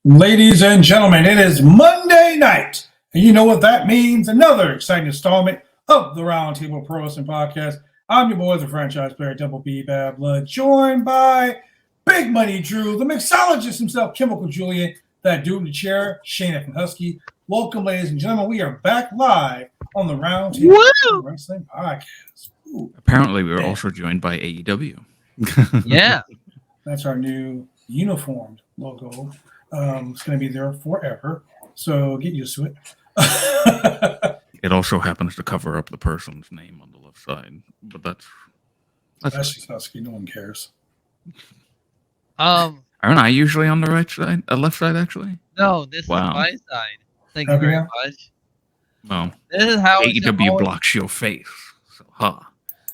Ladies and gentlemen, it is Monday night, and you know what that means. Another exciting installment of the Roundtable Pro Wrestling Podcast. I'm your boy, the franchise player, Double B Bad Blood, joined by Big Money Drew, the mixologist himself, Chemical Julian, that dude in the chair, Shane F. Husky. Welcome, ladies and gentlemen. We are back live on the Roundtable Pro Wrestling Podcast. Ooh, apparently, we were also joined by AEW. Yeah. That's our new uniformed logo. It's going to be there forever, so get used to it. It also happens to cover up the person's name on the left side, but that's just Husky. No one cares. Aren't I usually on the right side, left side actually? No, this is my side. Thank you Okay. very much. Well, This is how AEW blocks your face, so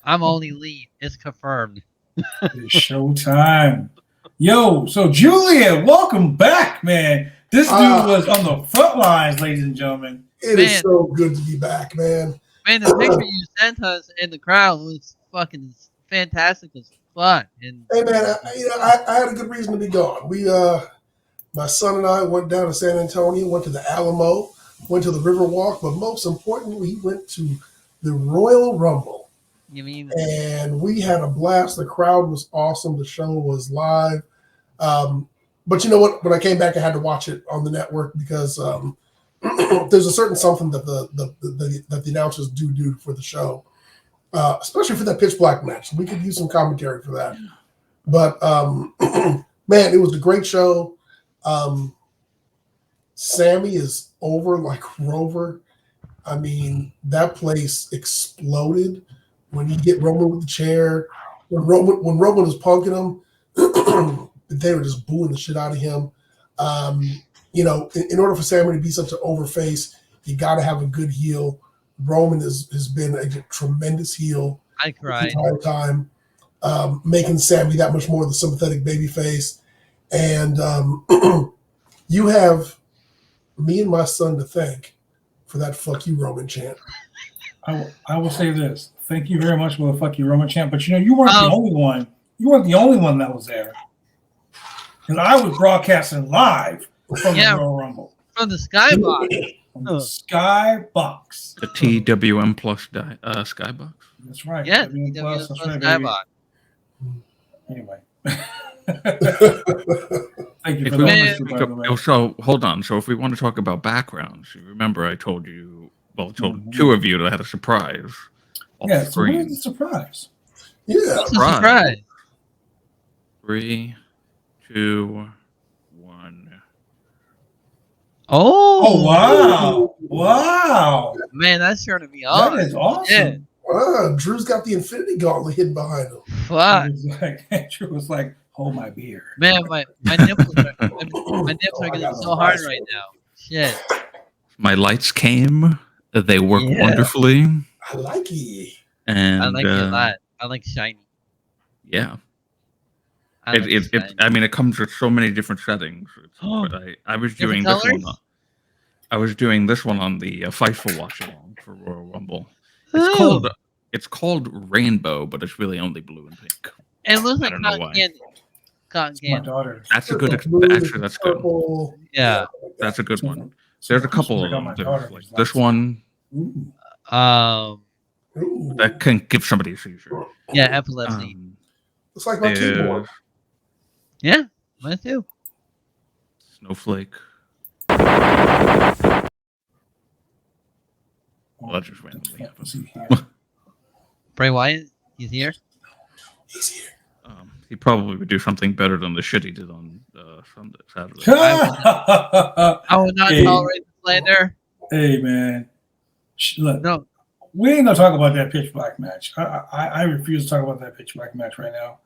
I'm only lead. It's confirmed. It's showtime. Yo, so Julian, welcome back, man. This dude was on the front lines, ladies and gentlemen. It is so good to be back, man. Man, the picture you sent us in the crowd was fucking fantastic as fuck. And Hey, man, I had a good reason to be gone. My son and I went down to San Antonio, went to the Alamo, went to the Riverwalk, but most importantly, we went to the Royal Rumble. you mean And we had a blast. The crowd was awesome. The show was live. But you know what? When I came back, I had to watch it on the network because there's a certain something that the announcers do for the show, especially for that pitch black match. We could use some commentary for that. But man, it was a great show. Sami is over like Rover. I mean, that place exploded when you get Roman with the chair. When Roman was punking him, they were just booing the shit out of him. In order for Sami to be such an overface, you got to have a good heel. Roman has been a tremendous heel. I cried the entire time, making Sami that much more the sympathetic babyface. And you have me and my son to thank for that "fuck you, Roman" chant. I will say this. Thank you very much for the "fuck you, Roman" chant. But you weren't the only one. You weren't the only one that was there. Because I was broadcasting live from the Royal Rumble. From the skybox. From the skybox. the TWM plus skybox. That's right. Yeah, TWM TWM plus right, skybox. Anyway. Thank you for the honesty, by the way. So hold on. So if we want to talk about backgrounds, you remember I told you, two of you that I had a surprise. Yeah, so what is the surprise? Yeah. What's the surprise? 3, 2, 1. Oh, wow. Wow. Man, that's sure to be awesome. That is awesome. Wow, Drew's got the Infinity Gauntlet hidden behind him. Fuck. Drew was like, hold my beer. Man, my nipples are getting so hard right now. Shit. My lights came. They work wonderfully. I like it. And I like it a lot. I like shiny. Yeah. I like shiny. I mean, it comes with so many different settings. I was doing this one. I was doing this one on the Fightful watch along for Royal Rumble. It's called Rainbow, but it's really only blue and pink. It looks like cotton candy. Cotton candy. My daughter. That's a good. Actually, that's good. Purple. Yeah. That's a good one. There's a couple of them. Like this one. Ooh. That can give somebody a seizure. Yeah, epilepsy. Looks like my keyboard. Yeah, mine too. Snowflake. Well, that just randomly happened. Bray Wyatt, he's here. He's here. He probably would do something better than the shit he did on Saturday. I would not tolerate the slander. Hey, man. Look, No. we ain't going to talk about that pitch black match. I refuse to talk about that pitch black match right now.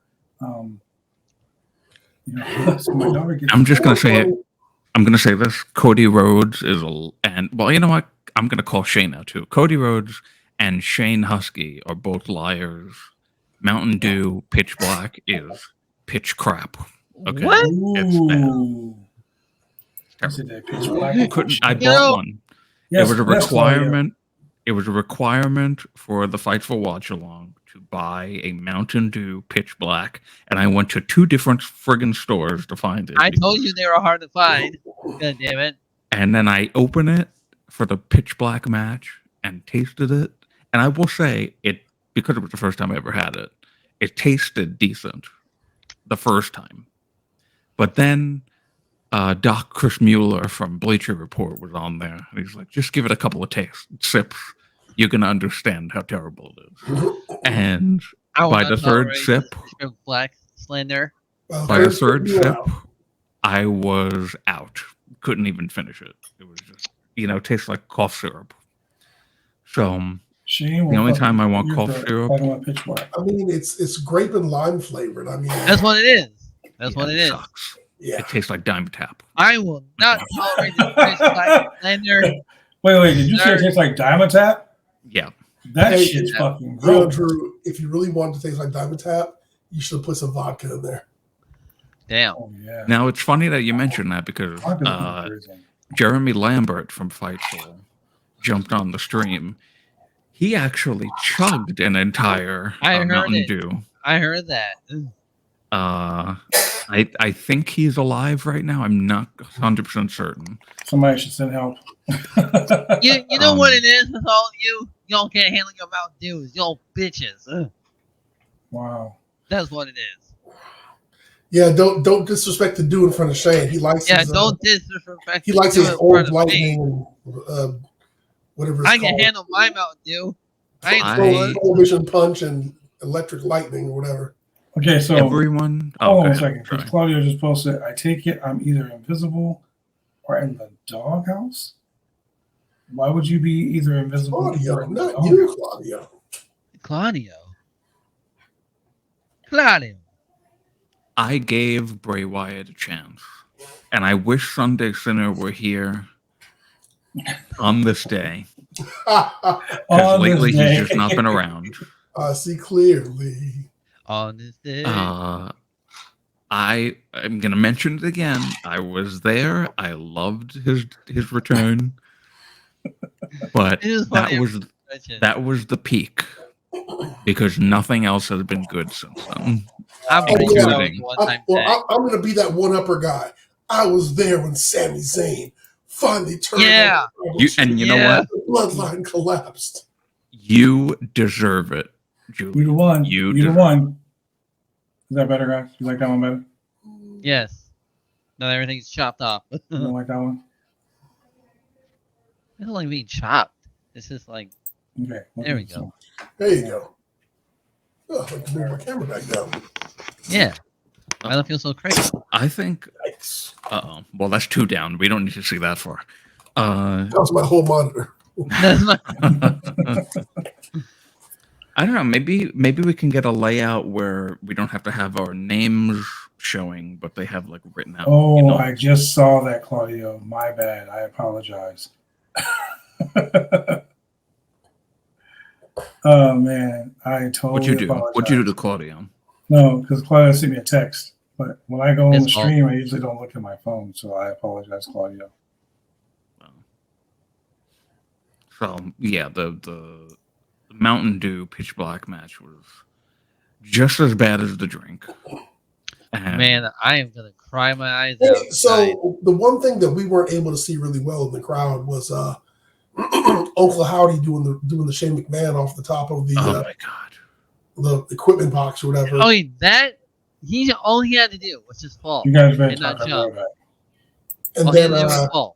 So my daughter gets I'm just going to say it. I'm going to say this. Cody Rhodes is well, you know what? I'm going to call Shane out too. Cody Rhodes and Shane Husky are both liars. Mountain Dew pitch black is pitch crap. Okay. What? It's Is it that pitch black? I bought one. Yes, it was a requirement. it was a requirement for the Fight for Watch Along to buy a Mountain Dew Pitch Black, and I went to 2 different friggin' stores to find it. I told you they were hard to find. God damn it. And then I opened it for the Pitch Black match and tasted it. And I will say, because it was the first time I ever had it, it tasted decent the first time. But then Doc Chris Mueller from Bleacher Report was on there. And he's like, just give it a couple of sips. You're going to understand how terrible it is. And by the third sip, Black slander. by the third sip, I was out. Couldn't even finish it. It was just, tastes like cough syrup. So the only time I want cough syrup, I mean, it's grape and lime flavored. I mean, that's what it is. That's what it is. Sucks. Yeah. It tastes like Dime Tap. I will not tolerate this Black slander. Wait, did you say it tastes like Dimetap? Yeah. That shit's fucking Drew, gross. if you really want to taste like Diamond Tap, you should put some vodka in there. Damn. Oh, yeah. Now, it's funny that you mentioned that because Jeremy Lambert from Fightful jumped on the stream. He actually chugged an entire Mountain Dew. I heard that. I think he's alive right now. I'm not 100% certain. Somebody should send help. You know what it is with all you? Y'all can't handle your Mountain Dews. Y'all bitches. Ugh. Wow. That's what it is. Yeah, don't disrespect the dude in front of Shane. He likes his, don't disrespect. He likes his old lightning and whatever it's I called. can handle my Mountain Dew. I ain't Prohibition Punch and Electric Lightning or whatever. Okay, so everyone. Hold on a second. Because Claudio just posted, I take it I'm either invisible or in the doghouse. Why would you be either invisible Claudio, or in the not doghouse? you, Claudio. Claudio. I gave Bray Wyatt a chance, and I wish Sunday Sinner were here on this day. Because lately he's just not been around. I see clearly. On this day. I am going to mention it again. I was there. I loved his return. But that was the peak. Because nothing else has been good since then. I'm going to be that one-upper guy. I was there when Sami Zayn finally turned. Yeah. You know what? The bloodline collapsed. You deserve it, Julie. You the one. You the one. Is that better, guys? You like that one better? Yes. Now everything's chopped off. You don't like that one? It's not like being chopped. It's just like. Okay. There we go. There you go. Oh, I can move my camera back down. Yeah. I don't feel so crazy. I think. Well, that's 2 down. We don't need to see that far. That was my whole monitor. I don't know. Maybe we can get a layout where we don't have to have our names showing, but they have like written out. Oh, I just saw that, Claudio. My bad. I apologize. Oh man, I totally apologize. What'd you do to Claudio? No, because Claudio sent me a text. But when I go on the stream, I usually don't look at my phone, so I apologize, Claudio. So yeah, the Mountain Dew Pitch Black match was just as bad as the drink. And man, I am gonna cry my eyes out. So the one thing that we weren't able to see really well in the crowd was Uncle Howdy doing the Shane McMahon off the top of the my god, the equipment box or whatever. Oh, that all he had to do was just fall. You guys better not talk jump. about that.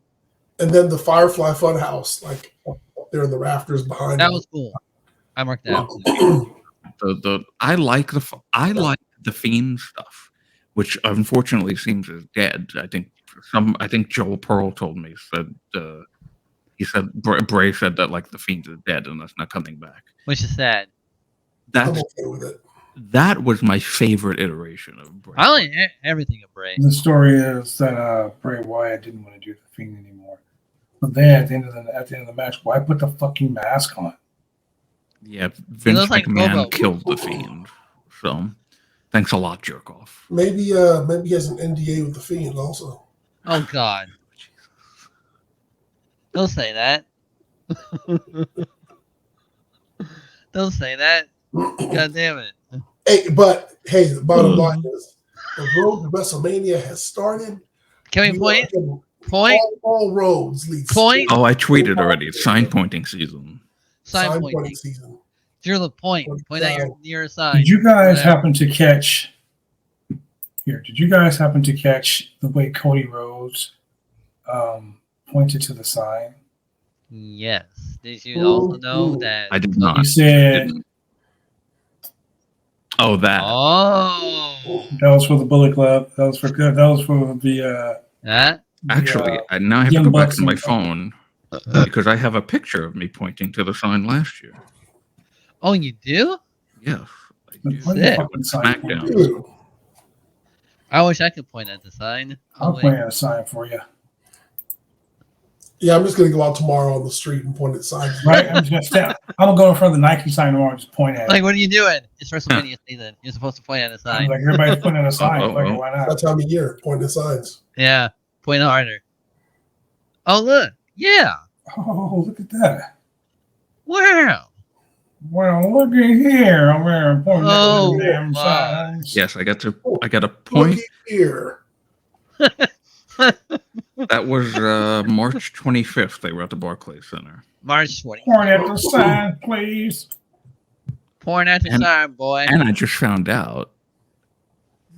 And then the Firefly Funhouse, like up there in the rafters behind. That was cool. I marked that out. I like the Fiend stuff, which unfortunately seems as dead. I think Joel Pearl told me he said Bray said that like the Fiend is dead and that's not coming back, which is sad. I'm okay with it. That was my favorite iteration of Bray. I like everything of Bray. The story is that Bray Wyatt didn't want to do the Fiend anymore. But then at the end of the match, why put the fucking mask on? Yeah, Vince McMahon killed the Fiend. So, thanks a lot, jerk off. Maybe he has an NDA with the Fiend also. Oh God! Don't say that. Don't say that. God damn it. Hey, the bottom line is the road to WrestleMania has started. Can we point? Point? All roads lead. Point? Oh, I tweeted already. It's sign pointing season. Sign pointing season. Drew the point. Point at your nearest sign. Did you guys happen to catch here? Did you guys happen to catch the way Cody Rhodes pointed to the sign? Yes. Did you also know that? I did not. He said, "Oh, that." Oh. That was for the Bullet Club. That was for good. That was for the. That? Actually, now I have to go back to my phone because I have a picture of me pointing to the sign last year. Oh, you do? Yes, I do. Smackdown. Dude. I wish I could point at the sign. I'll point at a sign for you. Yeah, I'm just gonna go out tomorrow on the street and point at signs. Right? I'm just gonna stand. I'm gonna go in front of the Nike sign tomorrow and just point at it. Like, what are you doing? It's WrestleMania season. You're supposed to point at a sign. Like everybody's pointing at a sign. Like, why not? That time of year, pointing at signs. Yeah, point harder. Oh, look. Yeah. Oh, look at that. Wow. Well, look at here. I'm wearing pointing Oh, at the damn my. signs. Yes, I got a point. Look here. That was March 25th. They were at the Barclays Center. March 20th. Point at the sign, please. Point at the sign, boy. And I just found out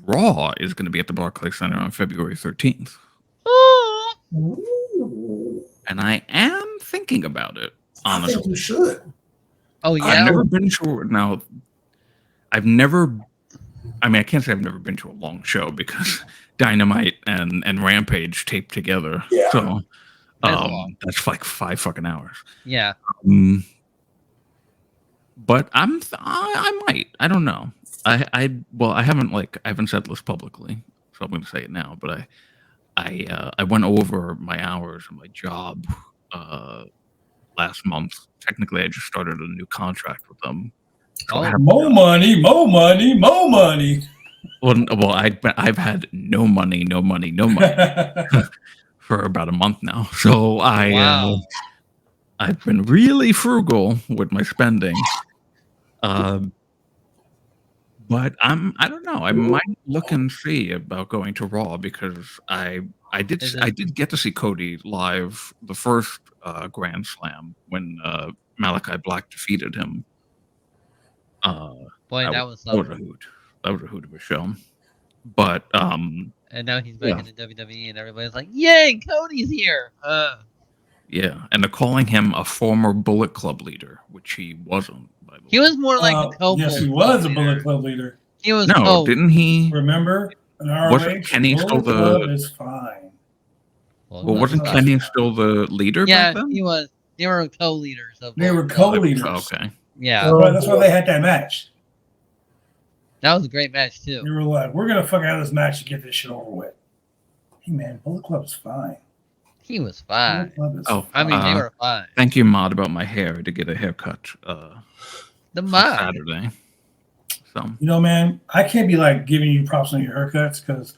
Raw is going to be at the Barclays Center on February 13th. Ooh. And I am thinking about it, honestly. I think you should. Oh, yeah. I've never been to I mean, I can't say I've never been to a long show because Dynamite and Rampage taped together. Yeah. So that's like 5 fucking hours. Yeah. But I might. I don't know. I haven't said this publicly, so I'm going to say it now. But I went over my hours and my job last month. Technically, I just started a new contract with them. So more money. Well, I've had no money for about a month now. So I've been really frugal with my spending. But I don't know. I might look and see about going to Raw because I did get to see Cody live the first Grand Slam when Malachi Black defeated him. Boy, that was a hoot. That was a hoot of a show. But and now he's back in the WWE, and everybody's like, "Yay, Cody's here!" Yeah, and they're calling him a former Bullet Club leader, which he wasn't. By the way, he was more like a co. Yes, he was a Bullet Club leader. He was didn't he? Remember, an ROH, wasn't Kenny still the? Is fine. Well, wasn't Kenny still the leader? Yeah, back then? he was. They were co-leaders. They were co-leaders. Okay. Yeah, that's why they had that match. That was a great match too. They were like, "We're gonna fuck out of this match to get this shit over with." Hey man, Bullet Club's fine. He was fine. I mean, they were fine. Thank you, Mod, about my hair to get a haircut. The Mod Saturday. So you know, man, I can't be like giving you props on your haircuts because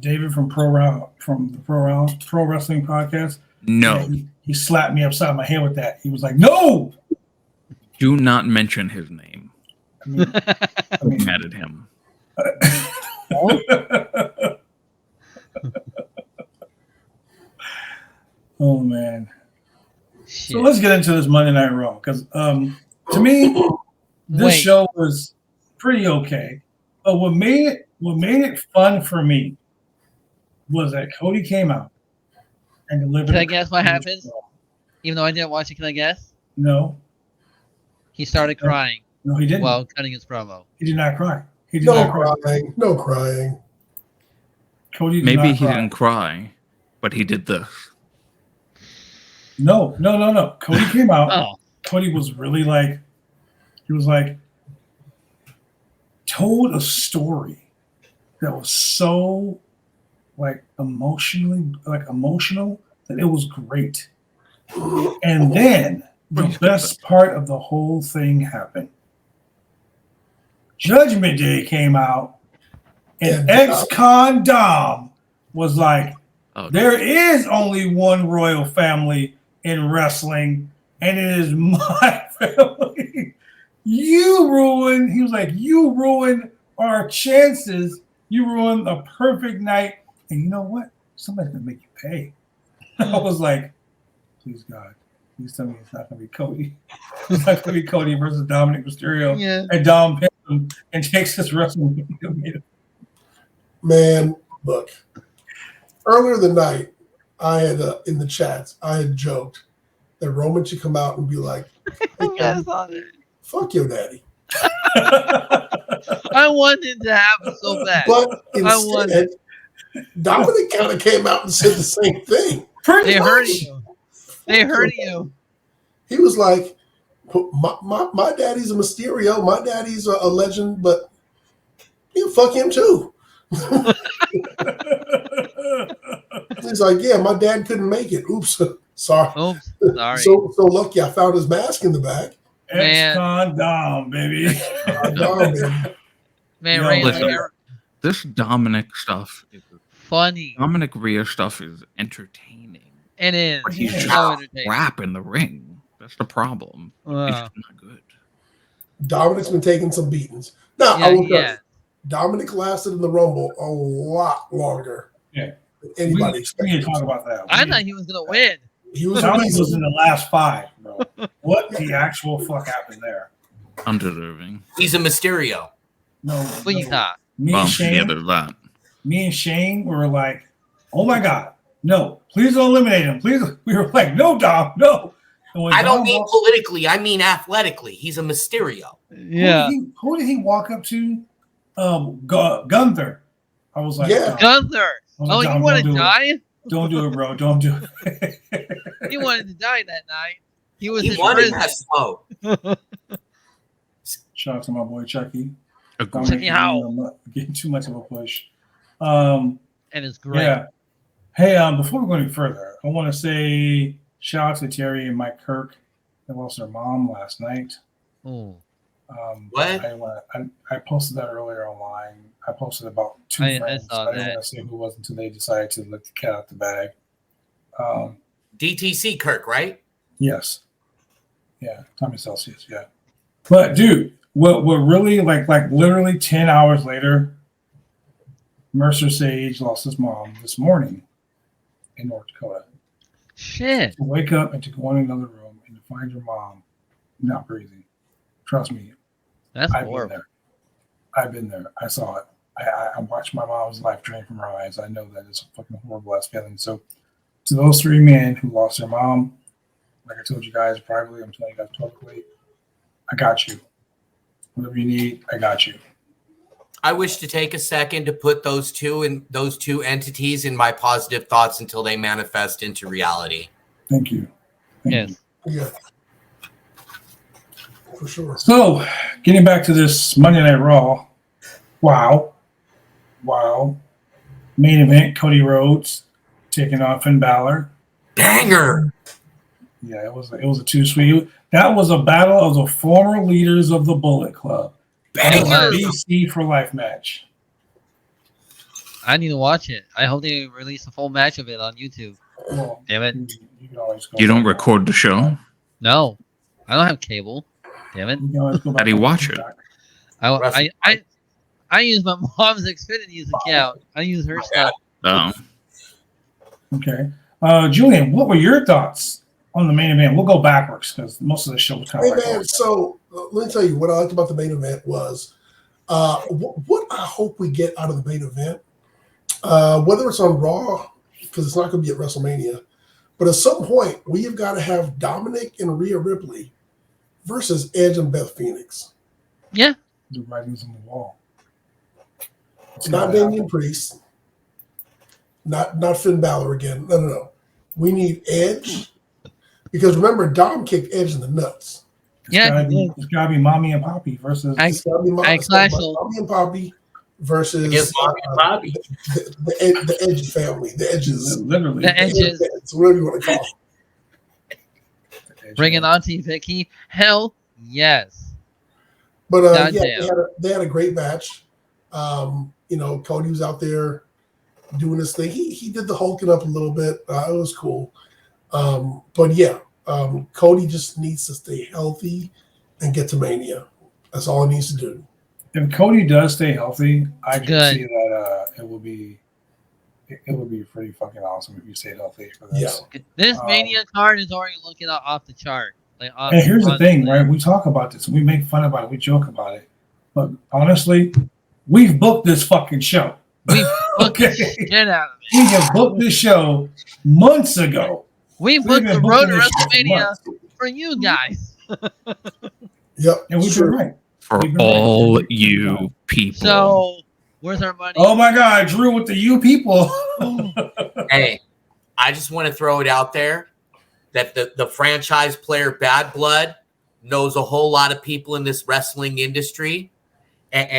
David from Pro Wrestling Podcast. No, he slapped me upside my head with that. He was like, "No, do not mention his name." I mean, mad at him. Oh man. Shit. So let's get into this Monday Night Raw because to me this show was pretty okay. But what made it fun for me was that Cody came out and delivered. Can I guess what happens? Even though I didn't watch it, can I guess? No. He started crying. No, he didn't. While cutting his promo. He did not cry. He did No not cry. crying. No crying. Cody did Maybe not he cry. didn't cry, but he did this. No. Cody came out. Oh. Cody was really like, he was like, told a story that was so like emotional that it was great. And then the best part of the whole thing happened. Judgment Day came out, and ex-con Dom was like, there is only one royal family in wrestling, and it is my family. You ruined. He was like, you ruined our chances. You ruined a perfect night. And you know what? Somebody's gonna make you pay. I was like, please God, please tell me it's not gonna be Cody. It's not gonna be Cody versus Dominic Mysterio. Yeah. And Dom pins him and takes his WrestleMania. Man, look. Earlier the night, I had in the chats, I had joked that Roman should come out and be like, hey, Yes, on it. fuck your daddy. I wanted to happen so bad. But wanted- instead, Dominic kind of came out and said the same thing. Pretty They much. hurt you. They hurt you. He was like, my daddy's a Mysterio. My daddy's a legend, but you fuck him too. He's like, yeah, my dad couldn't make it. Oops. Sorry. Oops. Sorry. So lucky I found his mask in the back. Man. Ex-con Dom, baby. Man, Yo, Ray, listen. you're This Dominic stuff, funny. Dominic Rhea stuff is entertaining. It is. But he's Yeah. just So entertaining. crap in the ring. That's the problem. He's just not good. Dominic's been taking some beatings. Now, I Yeah, will tell yeah. you, Dominic lasted in the Rumble a lot longer Yeah. than anybody We expected. need to talk about that. I thought he was gonna win. He was Dominic amazing. was in the last 5, bro. What the actual fuck happened there? Undeserving. He's a Mysterio. No. But you not. Me Well, and Shane, yeah, there's that. were like, "Oh my God, no! Please don't eliminate him, please." We were like, "No, Dom, no." And when I don't Dom mean walked- politically. I mean athletically. He's a Mysterio. Yeah. Who did he walk up to? Gunther. I was like, Yeah. Dom, Gunther. I was Oh, like, you Dom, want to don't do it. die? Don't do it, bro. Don't do it. He wanted to die that night. He was He in wanted prison. that smoke. Shout out to my boy Chucky. Agreed. Chucky Howell. Getting too much of a push. And it's great. Yeah. Hey, before we go any further, I want to say shout out to Terry and Mike Kirk. They lost their mom last night. Oh. What? I posted that earlier online. I posted about 2 I friends. saw I didn't that. want to say who it was until they decided to let the cat out the bag. DTC Kirk, right? Yes. Yeah, Tommy Celsius, yeah. But dude, what really like literally 10 hours later, Mercer Sage lost his mom this morning in North Dakota. Shit. To wake up and to go in another room and to find your mom not breathing. Trust me, That's I've been horrible. there. I've been there. I saw it. I watched my mom's life drain from her eyes. I know that it's a fucking horrible ass feeling. So to those 3 men who lost their mom, like I told you guys privately, I'm telling you guys publicly, I got you. Whatever you need, I got you. I wish to take a second to put those two entities in my positive thoughts until they manifest into reality. Thank you. Thank you. Yes. Yeah. For sure. So, getting back to this Monday Night Raw, wow. Main event, Cody Rhodes taking on Finn Balor. Banger! Yeah, it was a too sweet. That was a battle of the former leaders of the Bullet Club. Banger! BC for life match. I need to watch it. I hope they release a full match of it on YouTube. Well, Damn it. you can always go You don't back. record the show? No. I don't have cable. Damn it. You can always go back How do you on watch it? TikTok. I use my mom's Xfinity's account. I use her stuff. Okay. Julian, what were your thoughts on the main event? We'll go backwards because most of the show was kind Hey of man, so let me tell you what I liked about the main event was what I hope we get out of the main event, whether it's on Raw, because it's not going to be at WrestleMania, but at some point we have got to have Dominic and Rhea Ripley versus Edge and Beth Phoenix. Yeah. the writings on the wall. It's not Damian Priest. Not Finn Balor again. No. We need Edge. Because remember, Dom kicked Edge in the nuts. It's gotta be Mommy and Poppy versus It's gotta be Mommy and Poppy versus Against Mommy and Poppy. the Edge family. The Edges. literally The Edges. It's whatever you want to call it. Bring it on, Team Vicky. Hell yes. But they had a great match. Cody was out there doing his thing. He did the hulking up a little bit. It was cool. But yeah, Cody just needs to stay healthy and get to Mania. That's all he needs to do. If Cody does stay healthy, I can Good. see that it would be pretty fucking awesome if you stayed healthy for this. Yeah. This Mania card is already looking off the chart. Like, And here's the thing, right? We talk about this, we make fun about it, we joke about it, but honestly, we've booked this fucking show. We booked Okay. the shit out of it. We have booked this show months ago. We We've booked been the road booking to this shit for WrestleMania months. for you guys. Yep. And we've been right. For We've been all right. you people. So, where's our money? Oh my God, Drew with the you people. Hey, I just want to throw it out there that the franchise player Bad Blood knows a whole lot of people in this wrestling industry. And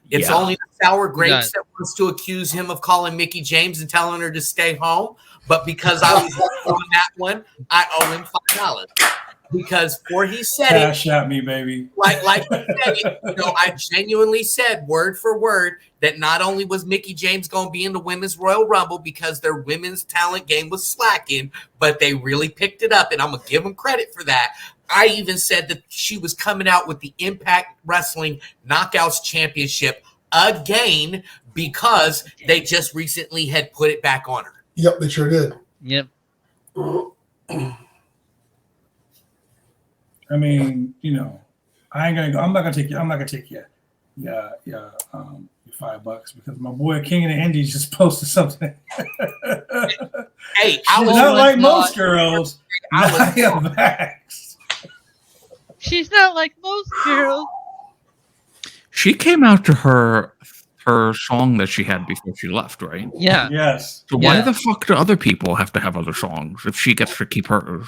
it's Yeah. only the Sour Grapes Yes. that wants to accuse him of calling Mickey James and telling her to stay home. But because I was on that one, I owe him $5. Because before he said it, Cash at me, baby. like he said it, I genuinely said word for word that not only was Mickey James going to be in the Women's Royal Rumble because their women's talent game was slacking, but they really picked it up, and I'm going to give them credit for that. I even said that she was coming out with the Impact Wrestling Knockouts Championship again because they just recently had put it back on her. Yep, they sure did. Yep. I mean, I ain't gonna go. I'm not gonna take you. Yeah, your $5 because my boy King of the Indies just posted something. Hey, She's I was not like not- most girls. I was- Nia Vax. She's not like most girls. She came out to her song that she had before she left, right? Yeah. Yes. So why Yeah. the fuck do other people have to have other songs if she gets to keep hers?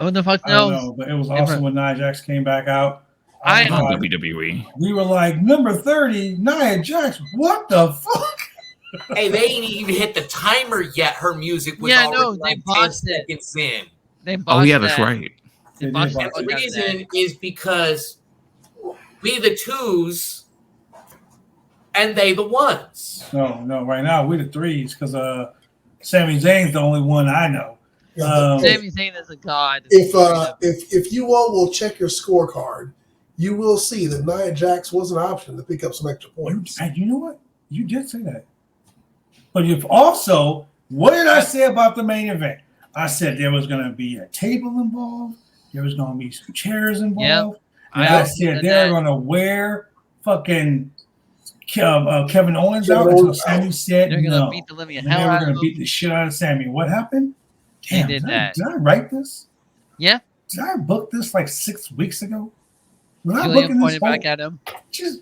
Who the fuck I don't knows? know, but it was awesome when Nia Jax came back out. I- Not thought- WWE. we were like, number 30, Nia Jax. What the fuck? Hey, they ain't even hit the timer yet. Her music was Yeah, already no, they like 10 botched it. seconds in. They Oh botched yeah, that's that. right. They They botched did the botch And fuck the out of that. reason is because we the twos and they the ones. No. Right now we the threes because Sami Zayn's the only one I know. Sami Zayn is a god. If you all will check your scorecard, you will see that Nia Jax was an option to pick up some extra points. And you know what? You did say that. But you've also, what did I say about the main event? I said there was going to be a table involved. There was going to be some chairs involved. And I also said said they're that. going to wear fucking Kevin Owens Kevin out until Owens Sami said They're gonna no. beat the living And hell they were out going of to him. beat the shit out of Sami. What happened? They Damn, did that. Did I write this? Yeah. Did I book this like 6 weeks ago? Was I Julian booking this pointed whole- back at him. just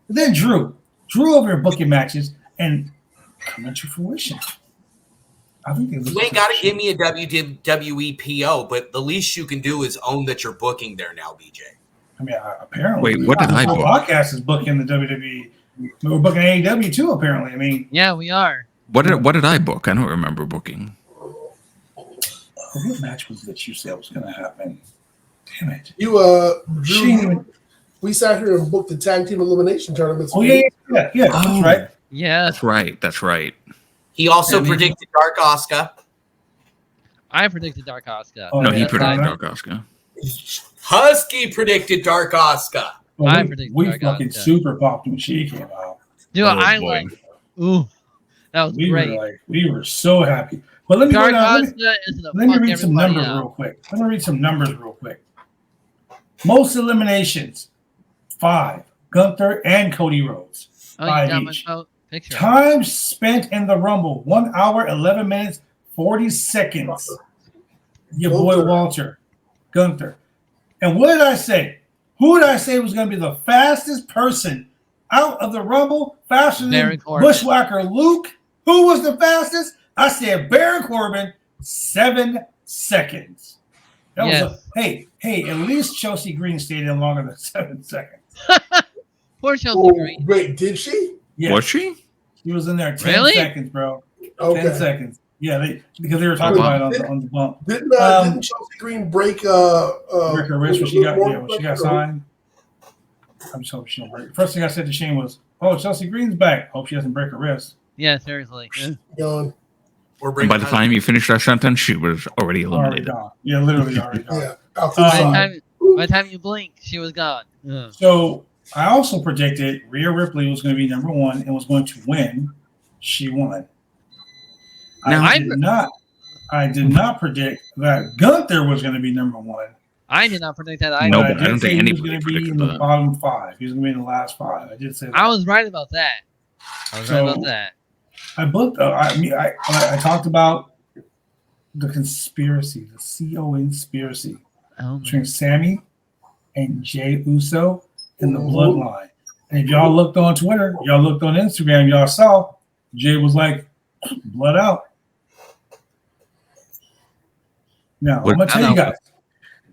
then Drew over here booking matches and coming to fruition. I think You ain't got to give me a WWE PO, but the least you can do is own that you're booking there now, BJ. I mean, apparently. Wait, what did I the book? podcast is booking the WWE. We're booking AEW too. Apparently, I mean, Yeah, we are. What did I book? I don't remember booking. what match was that you said was going to happen? Damn it! You She Drew, ain't even- we sat here and booked the tag team elimination tournaments. Oh yeah. That's Oh. right. Yes. That's right. He also I mean- predicted Dark Asuka. I predicted Dark Asuka. Oh, No, he yeah, predicted right. Dark Asuka. Husky predicted Dark Asuka. Well, I we predicted we Gargano. fucking super popped when she came out. Dude, Oh, I boy. like. Ooh, that was We great. were so happy. But let me go Dark down. Asuka is gonna Let me fuck read some everybody numbers up. real quick. Most eliminations, 5. Gunther and Cody Rhodes. Oh, you 5 got my each. picture. Time spent in the Rumble, 1 hour, 11 minutes, 40 seconds. Your boy Gunther. Walter, Gunther. And what did I say? Who did I say was going to be the fastest person out of the Rumble? Faster Baron than Corbin. Bushwhacker Luke? Who was the fastest? I said Baron Corbin, 7 seconds. That was Yes. hey, at least Chelsea Green stayed in longer than 7 seconds. Poor Chelsea Oh, Green. wait, did she? Yeah, Was she? he was in there 10 Really? seconds, bro. Okay. 10 seconds. Yeah, because they were talking wow. about it on the bump. Didn't Chelsea Green break Break her wrist when she got Morgan when she got Fletcher? signed. I'm just hoping she don't break. The first thing I said to Shane was, "Oh, Chelsea Green's back. Hope she doesn't break her wrist." Yeah, seriously. Gone. Or And by the time you finished that sentence, she was already Already eliminated. gone. Yeah, literally already gone. Yeah, out to the side. By the time you blink, she was gone. So I also predicted Rhea Ripley was going to be number 1 and was going to win. She won. Now, I did not predict that Gunther was going to be number 1. I did not predict that either. No, But but I don't think he was anybody going to be predicted in the that. bottom 5. He was going to be in the last 5. I did say that. I was right about that. I booked. I talked about the conspiracy, the CO conspiracy between Sami and Jey Uso and the Bloodline. And if y'all looked on Twitter, y'all looked on Instagram, y'all saw Jey was like, blood out. Now, I'm going to tell you guys.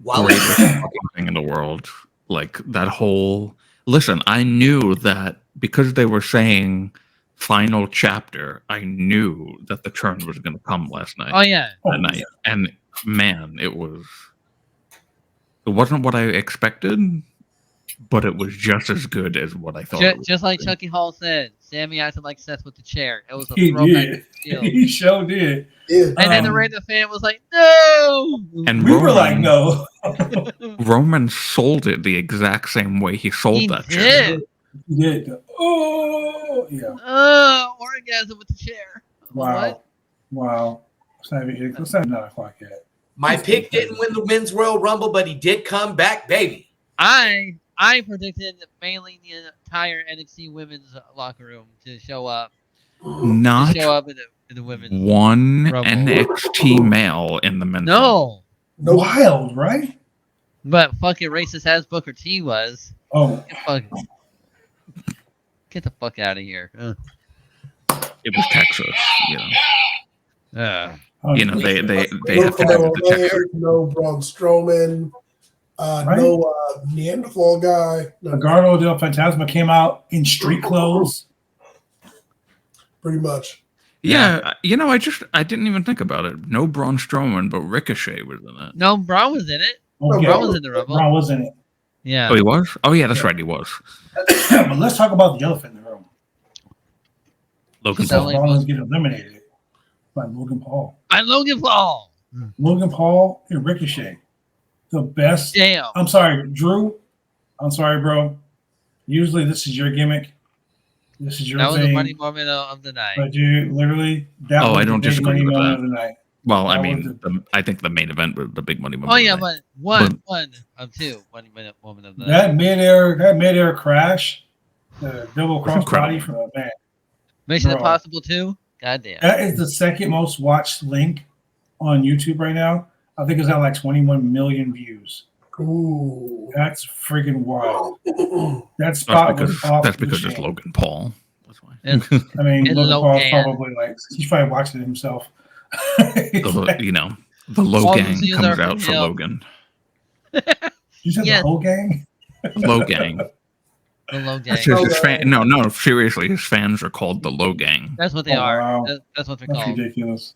Greatest fucking thing in the world. Like that whole... Listen, I knew that because they were saying final chapter, I knew that the turn was going to come last night. Oh, yeah. That night. And man, it wasn't what I expected, but it was just as good as what I thought. Just like Chucky Hall said, Sami acted like Seth with the chair. It was a He throwback did. to skill. He sure did. Yeah. And then the random fan was like, no! And We were like, no. Roman sold it the exact same way he sold He that chair. did. He did. Oh, yeah. Orgasm with the chair. Wow. Wow. It's not even 9 o'clock yet. My pick didn't win the Men's Royal Rumble, but he did come back, baby. I predicted mainly the entire NXT women's locker room to show up. Not To show up in the women's one Rumble. NXT male in the men's. No. Wild, right? But fucking racist as Booker T was. Oh, Get the fuck out of here. It was Texas, you know. You know, they No have to give it to Texas. No Braun Strowman. No Neanderthal guy. No, Gargano del Fantasma came out in street clothes. pretty much. Yeah, you know, I didn't even think about it. No Braun Strowman, but Ricochet was in it. No, Braun was in it. Oh, Braun was in the Rumble. Braun was in it. Yeah. Oh, he was? Oh, yeah, that's right, he was. But let's talk about the elephant in the room. Logan So- Paul. Seth Rollins getting eliminated by Logan Paul. I'm Logan Paul. Logan Paul and Ricochet. The best. Damn. I'm sorry, Drew. I'm sorry, bro. Usually this is your gimmick. This is your That was thing. the funny moment of the night. But dude, literally, that Oh, was I the don't big disagree money with moment that. of the night. Well, I That mean, was I think the main event was the big money moment. Oh of the yeah, night. but one of two. 1 minute moment of the night. That midair crash, the double cross incredible. body from a man. Mission Bro. Impossible 2? Goddamn. That is the second most watched link on YouTube right now. I think it's at like 21 million views. Ooh. That's freaking wild. That spot was off. That's the because it's chain. Logan Paul. That's why. And, I mean, and Logan Paul's Logan. probably like he's probably watching it himself. You know, the low All gang these comes are out for him. Logan. You said Yes. the whole gang? Low gang. the low gang. That's his fan. No, seriously, his fans are called the low gang. That's what they Oh, are. wow. That's what they're That's called. ridiculous.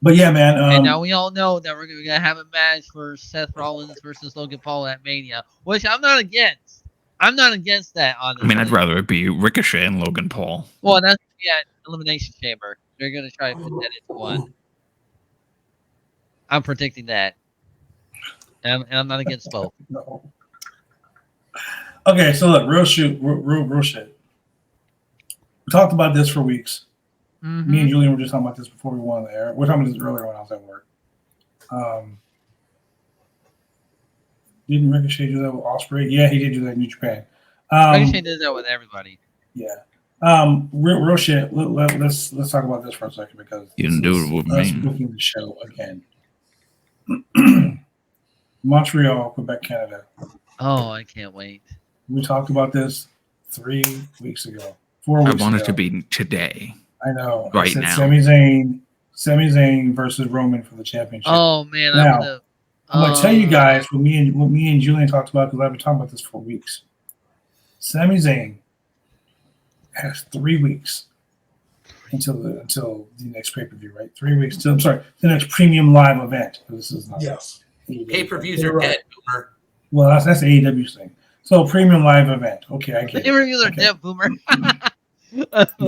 But yeah, man. And now we all know that we're gonna have a match for Seth Rollins versus Logan Paul at Mania, which I'm not against. I'm not against that, honestly. I mean, I'd rather it be Ricochet and Logan Paul. Well, that's Elimination Chamber. They're gonna try to fit that into one. I'm predicting that, and I'm not against both. No. Okay, so look, real shit. We talked about this for weeks. Mm-hmm. Me and Julian were just talking about this before we went on the air. We were talking about this earlier when I was at work. Didn't Ricochet do that with Ospreay? Yeah, he did do that in New Japan. Ricochet did that with everybody. Yeah. Real shit. Let's talk about this for a second because You didn't do it with us me. booking the show again. Montreal, Quebec, Canada. Oh, I can't wait. We talked about this 3 weeks ago. 4 I weeks want ago. it to be today. I know. Right I said now. Sami Zayn versus Roman for the championship. Oh man, Now, I'm gonna tell you guys what me and Julian talked about because I've been talking about this for weeks. Sami Zayn has 3 weeks until the next pay-per-view, right? 3 weeks till the next premium live event. This is not Yes. Pay-per-views are dead, Boomer. Well, that's the AEW's thing. So premium live event. Okay, I get it. Pay-per-views are Okay. dead, Boomer. Yeah.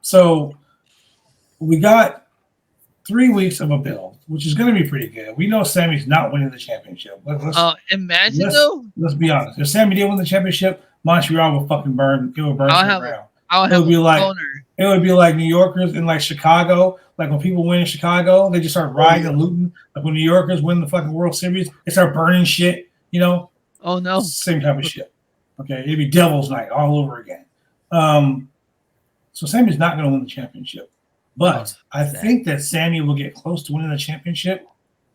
So we got 3 weeks of a build, which is going to be pretty good. We know Sami's not winning the championship. Imagine though. Let's be honest. If Sami did win the championship, Montreal would fucking burn. It would burn to the ground. It would be like New Yorkers in like Chicago. Like when people win in Chicago, they just start rioting and looting. Like when New Yorkers win the fucking World Series, they start burning shit. You know? Oh no. Same type of shit. Okay, it'd be Devil's Night all over again. So Sami's not going to win the championship, but I think that Sami will get close to winning the championship,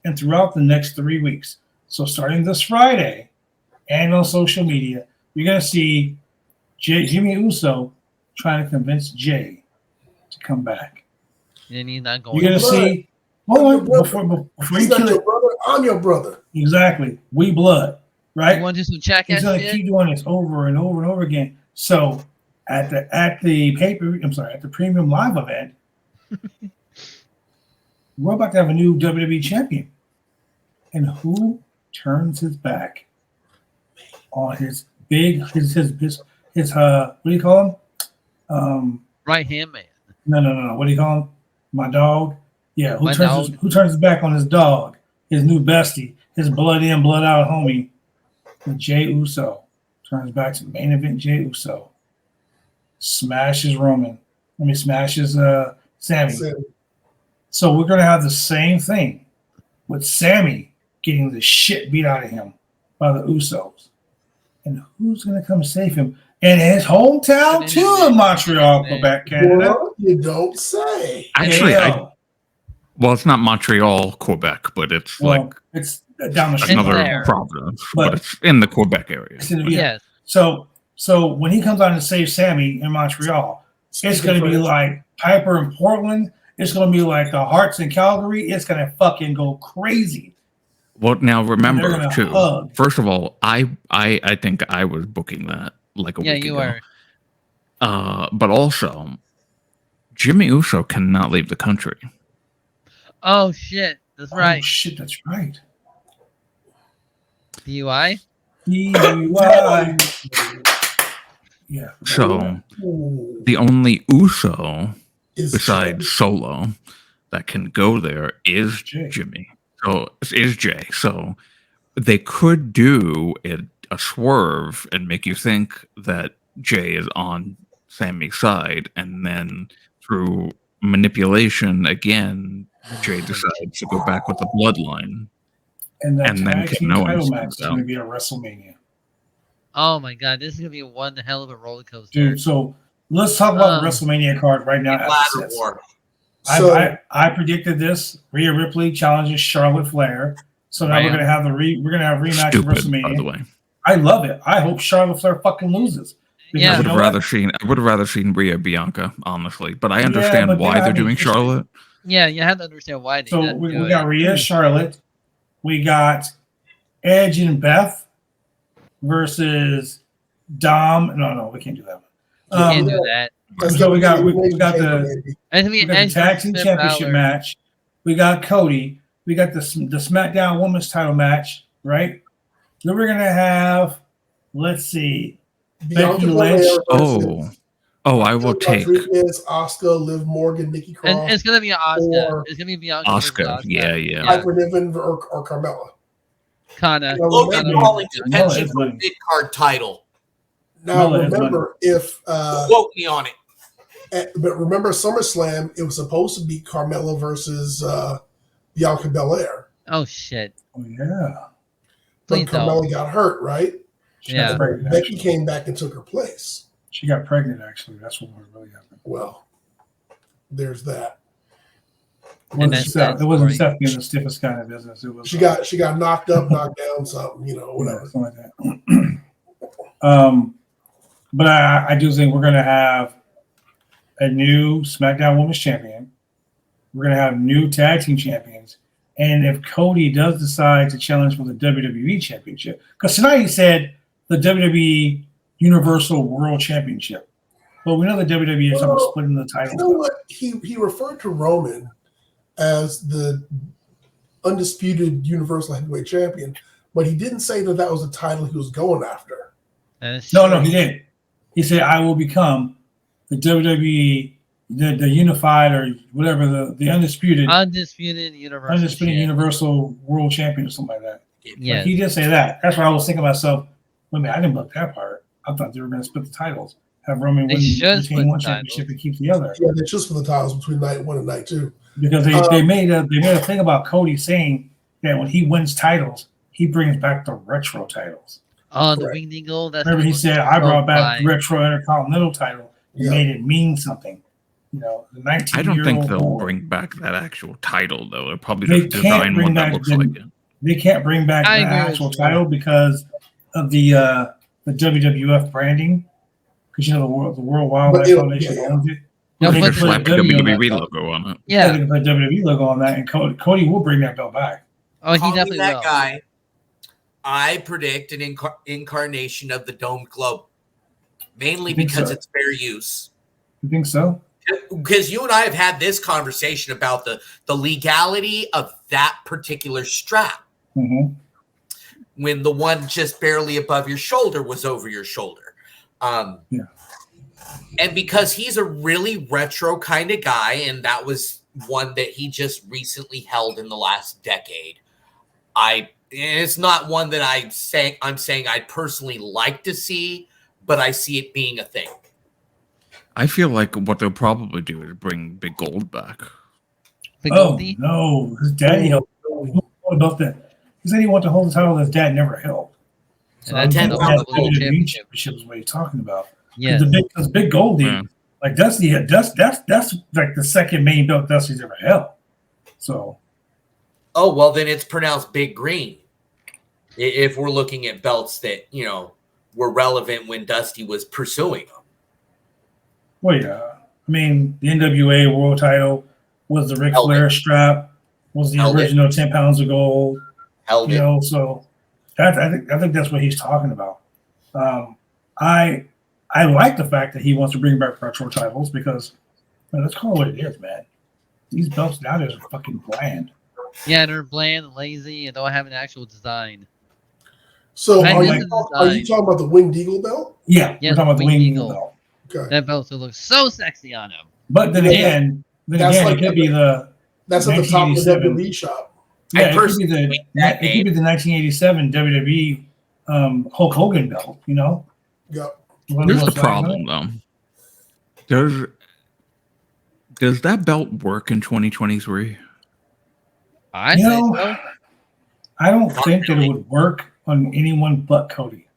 and throughout the next 3 weeks. So starting this Friday, and on social media, you're going to see Jimmy Uso trying to convince Jay to come back. And he's not going. You're going to see. Before he's not your brother. I'm your brother. Exactly. We blood, right? You want to do some check? He's going to keep doing this over and over and over again. So at the premium live event, we're about to have a new WWE champion, and who turns his back on his what do you call him? Right hand man. No. What do you call him? My dog. Yeah. Who turns his back on his dog? His new bestie, his blood in, blood out homie, Jey Uso turns back to the main event. Jey Uso smashes Sami. So we're gonna have the same thing with Sami getting the shit beat out of him by the Usos. And who's going to come save him? In his hometown, too, in Montreal, Quebec, Canada. Well, you don't say. Actually, it's not Montreal, Quebec, but it's it's down the street. Another province, but it's in the Quebec area. Yes. So when he comes on to save Sami in Montreal, it's going to be like Piper in Portland. It's going to be like the Hearts in Calgary. It's going to fucking go crazy. Well, now remember too. First of all, I think I was booking that like a week ago. Yeah, you were. But also, Jimmy Uso cannot leave the country. Oh shit, that's right. Oh shit, that's right. DUI. Yeah. So the only Uso besides Solo that can go there is Jimmy. So is Jay. So they could do a swerve and make you think that Jay is on Sami's side, and then through manipulation again, Jay decides to go back with the bloodline. And then Kevin Owens match is going to be at WrestleMania. Oh my god, this is going to be one hell of a roller coaster. Dude, so let's talk about the WrestleMania card right now. I predicted this. Rhea Ripley challenges Charlotte Flair. So now we're gonna have rematch of WrestleMania. By the way, I love it. I hope Charlotte Flair fucking loses. Yeah, I would have rather seen Rhea Bianca, honestly. But I understand why they're doing Charlotte. Yeah, you have to understand why. So we got Rhea, Charlotte. We got Edge and Beth versus Dom. No, we can't do that one. We can't do that. So we got the tag team championship match. We got Cody. We got the SmackDown Women's title match, right? Then we're gonna have, let's see, Becky Lynch. I will take Asuka, Liv Morgan, Nikki Cross. And it's gonna be Asuka. It's gonna be Bianca. Asuka. Yeah. Piper Niven or Carmella. Kana. Logan Paul contention for the mid-card title. Now remember, quote me on it. But remember, SummerSlam, it was supposed to be Carmella versus Bianca Belair. Oh shit! Oh yeah. But Carmella got hurt, right? Yeah. Becky came back and took her place. She got pregnant. Actually, that's what really happened. Well, there's that. It wasn't Seth being the stiffest guy in business. It was she got knocked up, knocked down, something, whatever. Something like that. But I do think we're going to have a new SmackDown Women's Champion. We're going to have new tag team champions. And if Cody does decide to challenge for the WWE Championship, because tonight he said the WWE Universal World Championship. But we know the WWE is splitting the title. You know what? He referred to Roman as the undisputed Universal Heavyweight Champion, but he didn't say that was the title he was going after. No, he didn't. He said, I will become the WWE the unified or whatever the undisputed universal world champion or something like that. Yeah, Like, he did say that. That's why I was thinking to myself, wait a minute, I didn't book that part. I thought they were going to split the titles, have Roman retain one championship and keep the other. Yeah, they just for the titles between night 1 and night 2. Because they made a thing about Cody saying that when he wins titles, he brings back the retro titles. Oh, the Winged Eagle. Remember, he said, I brought back the retro Intercontinental title and made it mean something. You know, the 19 I don't think they'll boy. bring back that actual title, though. They'll probably They just can't design bring one that back looks like it. They can't bring back the actual title because of the WWF branding. Because, you know, the World Wildlife Foundation owns it. They could slap the WWE logo on it. Yeah, they can put WWE logo on that, and Cody will bring that belt back. Oh, he definitely will. That guy. I predict an incarnation of the domed globe, mainly because it's fair use. You think so? Because you and I have had this conversation about the legality of that particular strap. Mm-hmm. When the one just barely above your shoulder was over your shoulder. And because he's a really retro kind of guy, and that was one that he just recently held in the last decade, it's not one that I'm saying I'd personally like to see, but I see it being a thing. I feel like what they'll probably do is bring Big Gold back. Goldie? No, his daddy held about that. He said he wanted to hold the title that his dad never held. So and that's the championship is what he's talking about. Yeah, because Big Goldie, like that's like the second main belt Dusty's ever held. So, oh well, then it's pronounced Big Green. If we're looking at belts that were relevant when Dusty was pursuing them. Well, yeah, I mean the NWA World Title was the Ric Flair strap, was the original 10 pounds of gold. So I think that's what he's talking about. I like the fact that he wants to bring back retro titles because let's call it what it is, man. These belts nowadays are fucking bland. Yeah, they're bland and lazy and don't have an actual design. So are you talking about the Winged Eagle belt? Yeah, we're talking about the Winged Eagle belt. Okay. That belt still looks so sexy on him. But then again, it could be that's at the top of the WWE shop. Yeah, it could be the 1987 WWE Hulk Hogan belt. You know. Yep. Here's the problem, though. Does that belt work in 2023? I say so. I don't think that it would work on anyone but Cody.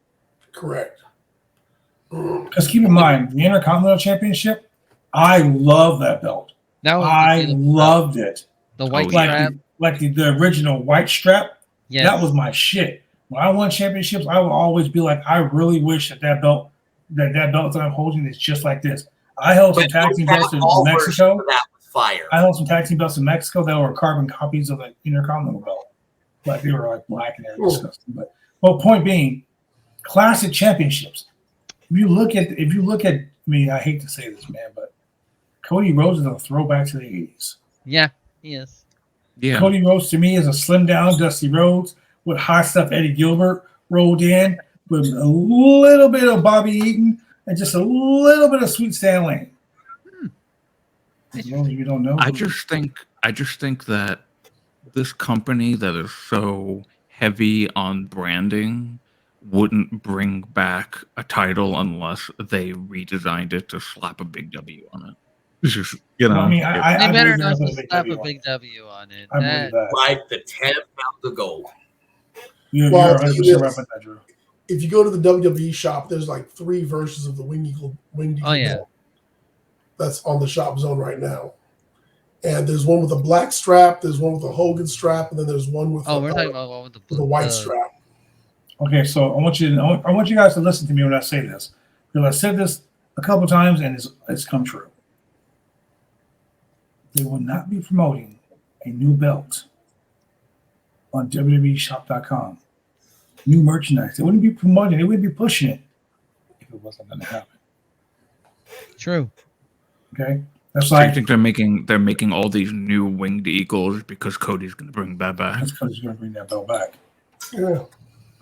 Correct. Because keep in mind, the Intercontinental Championship, I love that belt. I loved it. The white strap. Like the original white strap. Yes. That was my shit. When I won championships, I would always be like, I really wish that belt that I'm holding is just like this. I held some tag team belts in Mexico. That was fire. I held some tag team belts in Mexico that were carbon copies of the Intercontinental belt. Like they were like black and disgusting. But point being, classic championships. If you look at, I mean, I hate to say this, man, but Cody Rhodes is a throwback to the 80s. Yeah, he is. Yeah. Cody Rhodes to me is a slimmed down Dusty Rhodes with hot stuff Eddie Gilbert rolled in with a little bit of Bobby Eaton and just a little bit of Sweet Stan Lane. You don't know. I just think that this company that is so heavy on branding wouldn't bring back a title unless they redesigned it to slap a big W on it. It's just, they better not slap a big W on it. Like the 10 pounds of gold. You're 100% right about that, Drew. If you go to the WWE shop, there's like 3 versions of the Winged Eagle belt. That's on the shop zone right now. And there's one with a black strap, there's one with a Hogan strap, and then there's one with we're talking about one with the white strap. Okay, so I want you guys to listen to me when I say this, because I said this a couple times and it's come true. They will not be promoting a new belt on WWEshop.com. New merchandise. They wouldn't be promoting. They wouldn't be pushing it if it wasn't going to happen. True. Okay. That's so I think they're making all these new Winged Eagles because Cody's going to bring that back. That's Cody's going to bring that belt back. Yeah.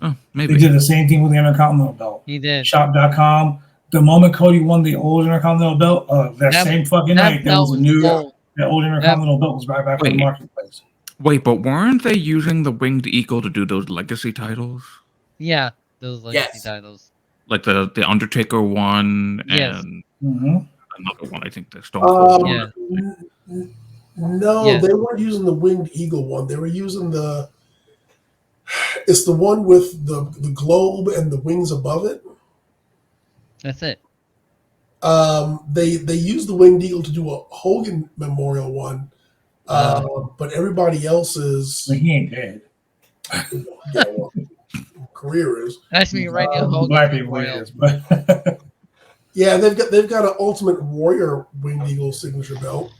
Oh, maybe. They did the same thing with the Intercontinental belt. He did. Shop.com the moment Cody won the old Intercontinental belt, that same fucking night, there was a new that old Intercontinental belt was right back in the marketplace. Wait, but weren't they using the Winged Eagle to do those legacy titles? Yeah, those legacy titles. Like the Undertaker one and another one, I think they stole. No, they weren't using the Winged Eagle one. They were using it's the one with the globe and the wings above it. That's it. They used the Winged Eagle to do a Hogan Memorial one, but everybody else's. He ain't dead. Career is. That's me right now. Hogan Black people Memorial. is, but yeah, they've got an Ultimate Warrior Winged Eagle signature belt.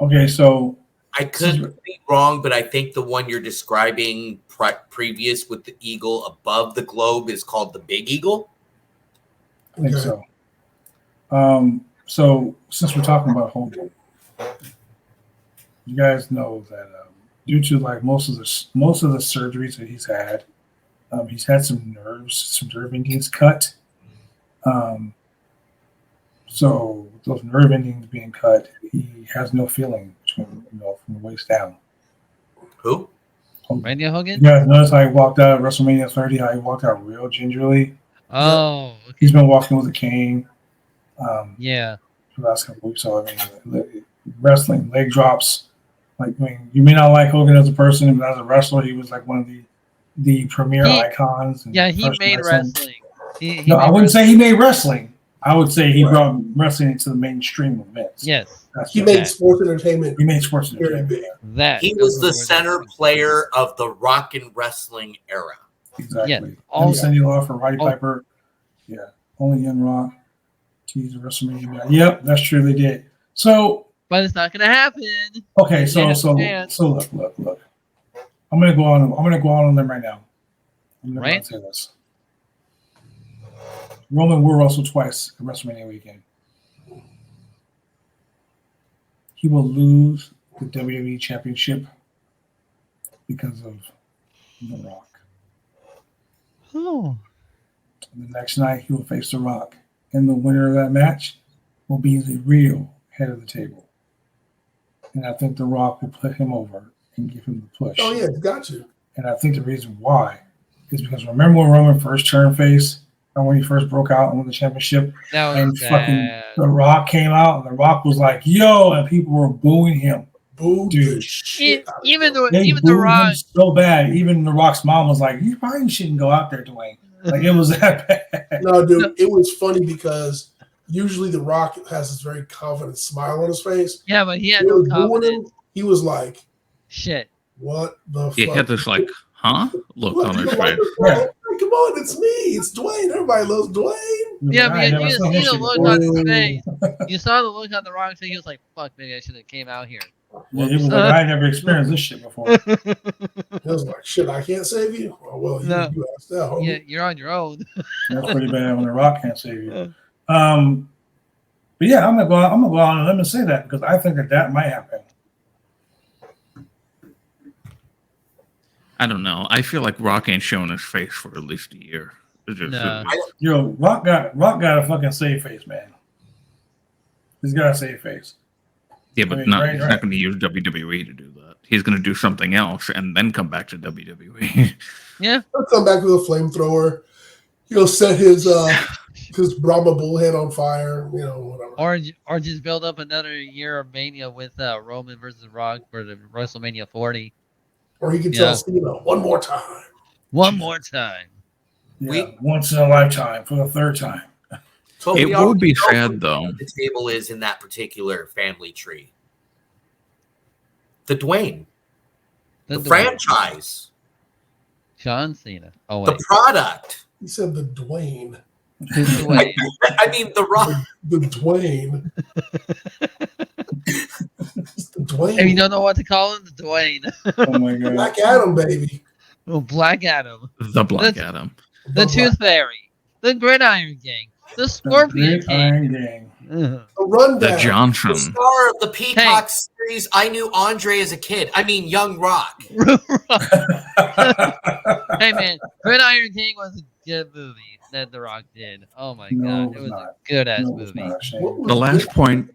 Okay, so I could be wrong, but I think the one you're describing previous with the eagle above the globe is called the Big Eagle. I think so. So since we're talking about Hogan, you guys know that due to like most of the surgeries that he's had some nerve endings cut. So those nerve endings being cut, he has no feeling from the waist down. Who? Randy Hogan? You guys notice how he walked out of WrestleMania 30, how he walked out real gingerly? Oh. Okay. He's been walking with a cane. For the last couple weeks. So, I mean, wrestling, leg drops. Like, I mean, you may not like Hogan as a person, but as a wrestler, he was like one of the premier icons. He made wrestling. I wouldn't say he made wrestling. I would say he brought wrestling into the mainstream events. Yes. He made sports entertainment. He made sports entertainment. He was the center player of the rock and wrestling era. Exactly. Yeah. And Cindy Lauper, Roddy Piper. Yeah. Only Young Rock. He's a WrestleMania guy. Yep, that's true. They did. So, but it's not gonna happen. Okay, so look. I'm gonna go on them right now. I'm gonna say this. Roman will wrestle twice at WrestleMania weekend. He will lose the WWE Championship because of The Rock. Oh. The next night, he will face The Rock. And the winner of that match will be the real head of the table. And I think The Rock will put him over and give him the push. Oh, yeah, got you. And I think the reason why is because remember when Roman first turned face, or when he first broke out and won the championship, and fucking The Rock came out, and The Rock was like, yo, and people were booing him. Booed dude. Even The Rock. So bad. Even The Rock's mom was like, you probably shouldn't go out there, Dwayne. Like, it was that bad. No, dude, it was funny because usually The Rock has this very confident smile on his face. Yeah, but he had no confidence. He was like, shit. What the fuck? He had this like, huh? Look on his face. Yeah. Come on, it's me. It's Dwayne. Everybody loves Dwayne. Yeah, because you see the look on his face. You saw the look on The Rock's face. He was like, fuck, maybe I should have came out here. Yeah, he was like, I never experienced this shit before. He was like, shit, I can't save you? Oh, well, you asked that, homie. Yeah, you're on your own. That's pretty bad when The Rock can't save you. But yeah, I'm gonna go on and let me say that because I think that might happen. I don't know. I feel like Rock ain't showing his face for at least a year. Rock got a fucking save face, man. He's got a save face. Yeah, but he's not going to use WWE to do that. He's going to do something else and then come back to WWE. Yeah, he'll come back with a flamethrower. He'll set his Brahma bullhead on fire. You know, whatever. Or just build up another year of Mania with Roman versus Rock for the WrestleMania 40. Or he can tell Cena one more time. One more time. Yeah, once in a lifetime for the third time. So it would be sad, though. The table is in that particular family tree. The Dwayne. The franchise. John Cena. Oh, wait. The product. He said the Dwayne. I mean, The Rock. The Dwayne. It's the Dwayne. If you don't know what to call him, the Dwayne. Oh, my God. Black Adam, baby. Oh, Black Adam. The Black Adam. The Tooth Fairy. The Gridiron Gang. The Scorpion King. A rundown. The Johnson. The star of the Peacock series. I knew Andre as a kid. I mean, Young Rock. Hey man, Gridiron King was a good movie that The Rock did. Oh my No, god, it was not. a good ass No, it's movie. not, Shane. The last point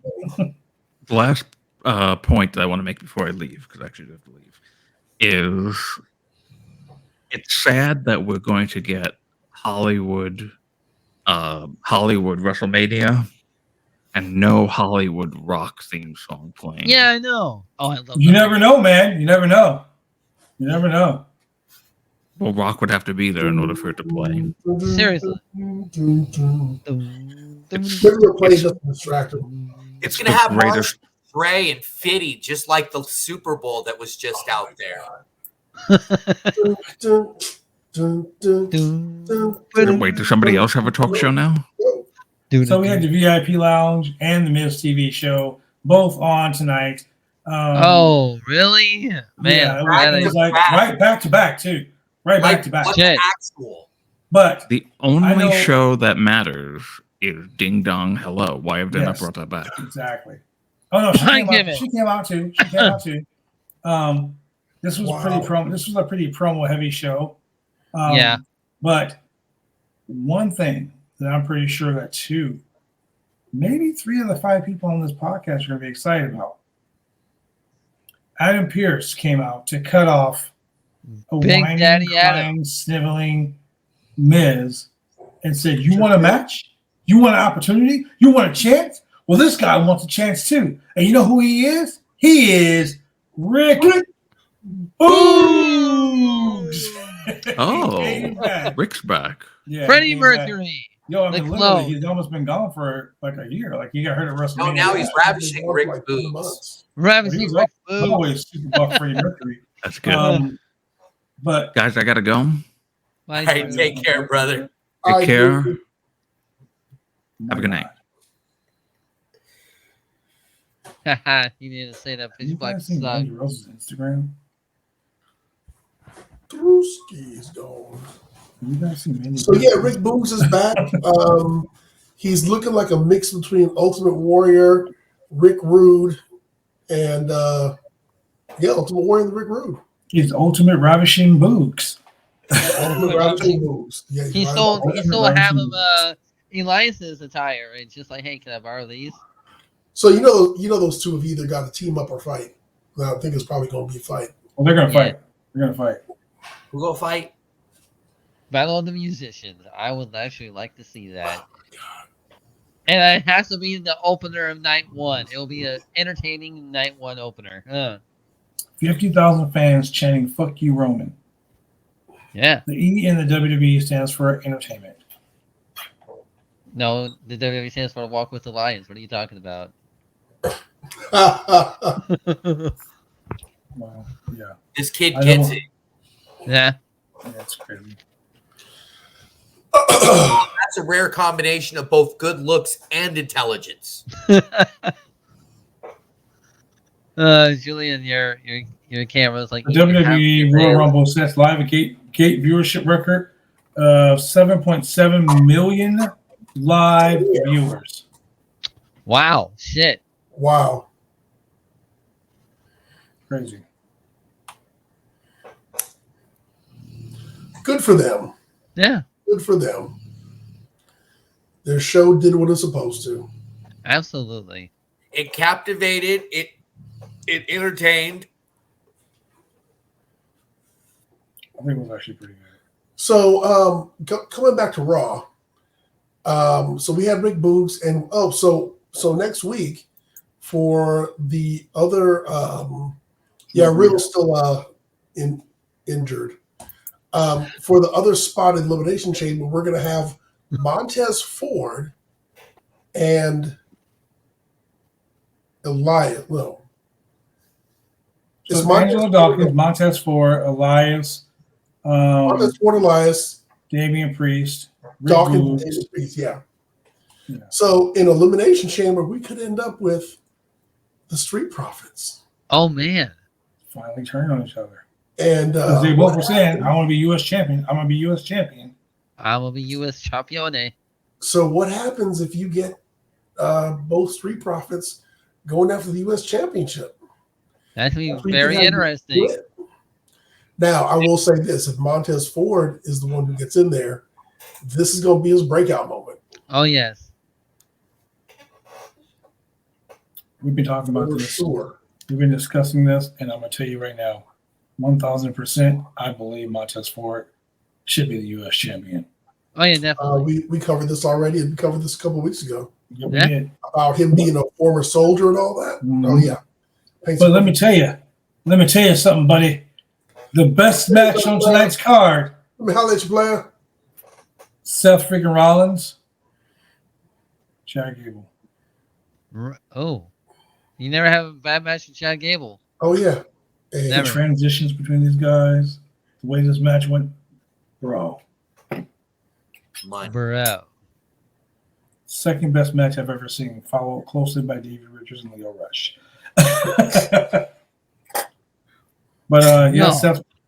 that I want to make before I leave, because I actually do have to leave, is it's sad that we're going to get Hollywood WrestleMania and no Hollywood Rock theme song playing. Yeah, I know. Oh, I love. You never know, man. You never know. You never know. Well, Rock would have to be there in order for it to play. Seriously. Maybe they'll play just to distract them. It's the going to have greatest. Ray and Fitty, just like the Super Bowl that was just out there. Wait, does somebody else have a talk show now? So we had the VIP Lounge and the Miz TV show both on tonight. Oh, really? Man, yeah, that it is- was like right back to back too. Right back to back. What Shit. actual? But The I only know- show that matters is Ding Dong Hello. Why have they not Yes. brought that back? exactly. Oh no, she Fine, came, give out, it. she came out too. She came out too. This was Wow. pretty promo. This was a pretty promo heavy show. Yeah. But one thing that I'm pretty sure that maybe 3 of the 5 people on this podcast are going to be excited about. Adam Pearce came out to cut off a Big whining, Daddy Adam. crying, sniveling Miz and said, "You want a match? You want an opportunity? You want a chance? Well, this guy wants a chance too. And you know who he is? He is Rick Boogs." Oh, He came back. Rick's back. Yeah, he Freddie came back. Mercury. Yo, I The mean, literally, clone. he's almost been gone for like a year. Like he got hurt at WrestleMania. No, now he's ravishing Rick Like Boogs. 2 months. He Ravishing was Rick Boogs. always super buff Freddie Mercury. That's good. But Guys, I gotta go. My All right, dude. take care, brother. Take I care. do- Have a good night. Haha, you need to say that. Have Pitch you black guys seen suck. Mandy Rose's Instagram? Drewski's gone. Have you guys seen Mandy So yeah, Rick Boogs is back. He's looking like a mix between Ultimate Warrior, Rick Rude, and Ultimate Warrior and Rick Rude. He's the ultimate ravishing Boogs. Ultimate Ravishing Boogs. Yeah, He right stole. about He that. stole Ravishing half of Boogs. Elias's attire. It's just like, hey, can I borrow these? So you know those two have either got to team up or fight. I think it's probably going to be a fight. Well, they're gonna Yeah. fight. They're gonna fight. We'll go fight. Battle of the Musicians. I would actually like to see that. And it has to be the opener of night 1. It'll be an entertaining night 1 opener. 50,000 fans chanting "Fuck you, Roman." Yeah. The E in the WWE stands for entertainment. No, the WWE stands for Walk with the Lions. What are you talking about? Well, yeah, This kid I gets know. it. Yeah. that's crazy. That's a rare combination of both good looks and intelligence. Julian, your camera's like The WWE Royal Rumble sets live a gate viewership record of 7.7 million live viewers. Wow, shit. Wow. Crazy. Good for them. Yeah, Good for them. Their show did what it's supposed to. absolutely. It captivated. It entertained. I think it was actually pretty good. So coming back to Raw. So we had Rick Boogs and so next week for the other Real's still injured. For the other spot in Elimination Chamber, we're gonna have Montez Ford and Elias. No. So it's Angelo Dawkins, Montez Ford, Elias, Montez Ford, Elias, Damian Priest, Rick Dawkins, Boogs. David Priest, yeah. Yeah. So in Elimination Chamber, we could end up with the Street Profits. Oh man. finally turning on each other. And Because they both were saying, I want to be U.S. champion. I'm going to be U.S. champion. I'm gonna be U.S. champion. so what happens if you get both Street Profits going after the U.S. Championship. That's going to be very interesting. Now, I will say this. If Montez Ford is the one who gets in there, this is going to be his breakout moment. Oh, yes. We've been talking about this. Sure. We've been discussing this, and I'm going to tell you right now, 1,000%, I believe Montez Ford should be the U.S. champion. Oh, yeah, definitely. We covered this already, and we covered this a couple of weeks ago. Yeah, we did. About him being a former soldier and all that. Mm-hmm. Oh, yeah. But let me tell you something, buddy. The best match on tonight's card. Let me holler at you, player. Seth freaking Rollins, Chad Gable. Oh. You never have a bad match with Chad Gable. Oh, yeah. And the transitions between these guys, the way this match went, bro. Bro. Second best match I've ever seen, followed closely by Davey Richards and Leo Rush. But yeah, no.